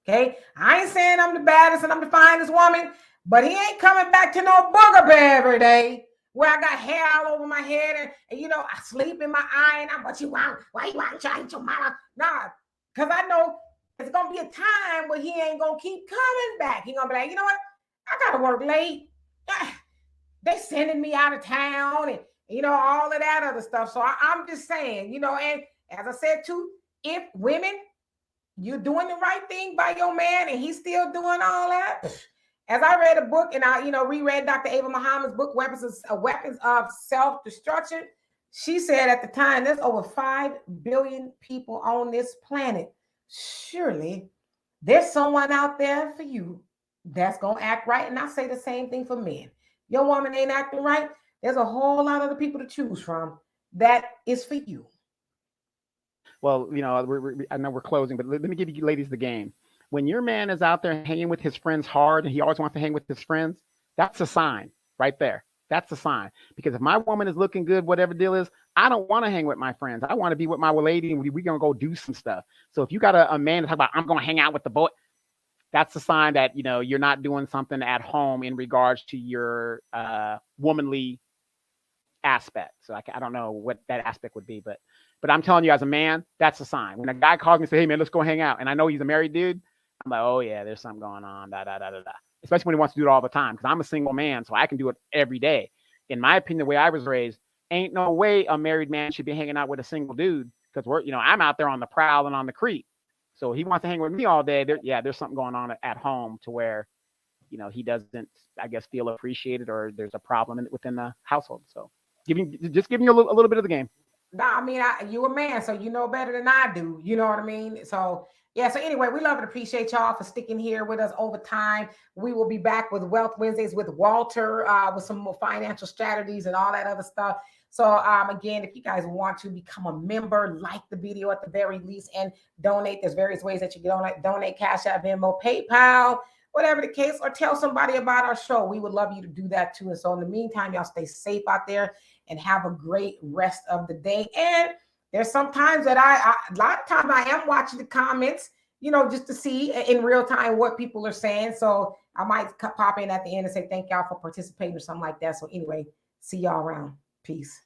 Okay, I ain't saying I'm the baddest and I'm the finest woman, but he ain't coming back to no booger bear every day where I got hair all over my head and I sleep in my eye and I'm what you want? Why you want to change your mama? Nah, because I know there's gonna be a time where he ain't gonna keep coming back. He gonna be like, you know what? I gotta work late. They sending me out of town and all of that other stuff. So I'm just saying, and as I said too, if women, you're doing the right thing by your man and he's still doing all that. As I read a book and I, reread Dr. Ava Muhammad's book, Weapons of Self-Destruction, she said at the time, there's over 5 billion people on this planet. Surely there's someone out there for you that's going to act right. And I say the same thing for men. Your woman ain't acting right. There's a whole lot of other people to choose from that is for you. Well, I know we're closing, but let me give you ladies the game. When your man is out there hanging with his friends hard and he always wants to hang with his friends, that's a sign right there. That's a sign. Because if my woman is looking good, whatever deal is, I don't want to hang with my friends. I want to be with my lady and we're going to go do some stuff. So if you got a man to talk about, I'm going to hang out with the boy, that's a sign that, you're not doing something at home in regards to your womanly aspect. So I don't know what that aspect would be, but I'm telling you as a man, that's a sign. When a guy calls me and says, hey man, let's go hang out, and I know he's a married dude, I'm like, oh yeah, there's something going on, especially when he wants to do it all the time, because I'm a single man, so I can do it every day. In my opinion, the way I was raised, ain't no way a married man should be hanging out with a single dude, because I'm out there on the prowl and on the creek. So he wants to hang with me all day. There's something going on at home to where, he doesn't, I guess, feel appreciated, or there's a problem within the household. So giving you a little bit of the game. I mean, you a man, so you know better than I do. You know what I mean? So yeah. So anyway, we love and appreciate y'all for sticking here with us over time. We will be back with Wealth Wednesdays with Walter, with some more financial strategies and all that other stuff. So again, if you guys want to become a member, like the video at the very least, and donate. There's various ways that you can donate: Cash App, Venmo, PayPal, whatever the case, or tell somebody about our show. We would love you to do that too. And so in the meantime, y'all stay safe out there and have a great rest of the day. And there's some times that a lot of times I am watching the comments, just to see in real time what people are saying. So I might pop in at the end and say, thank y'all for participating or something like that. So anyway, see y'all around. Peace.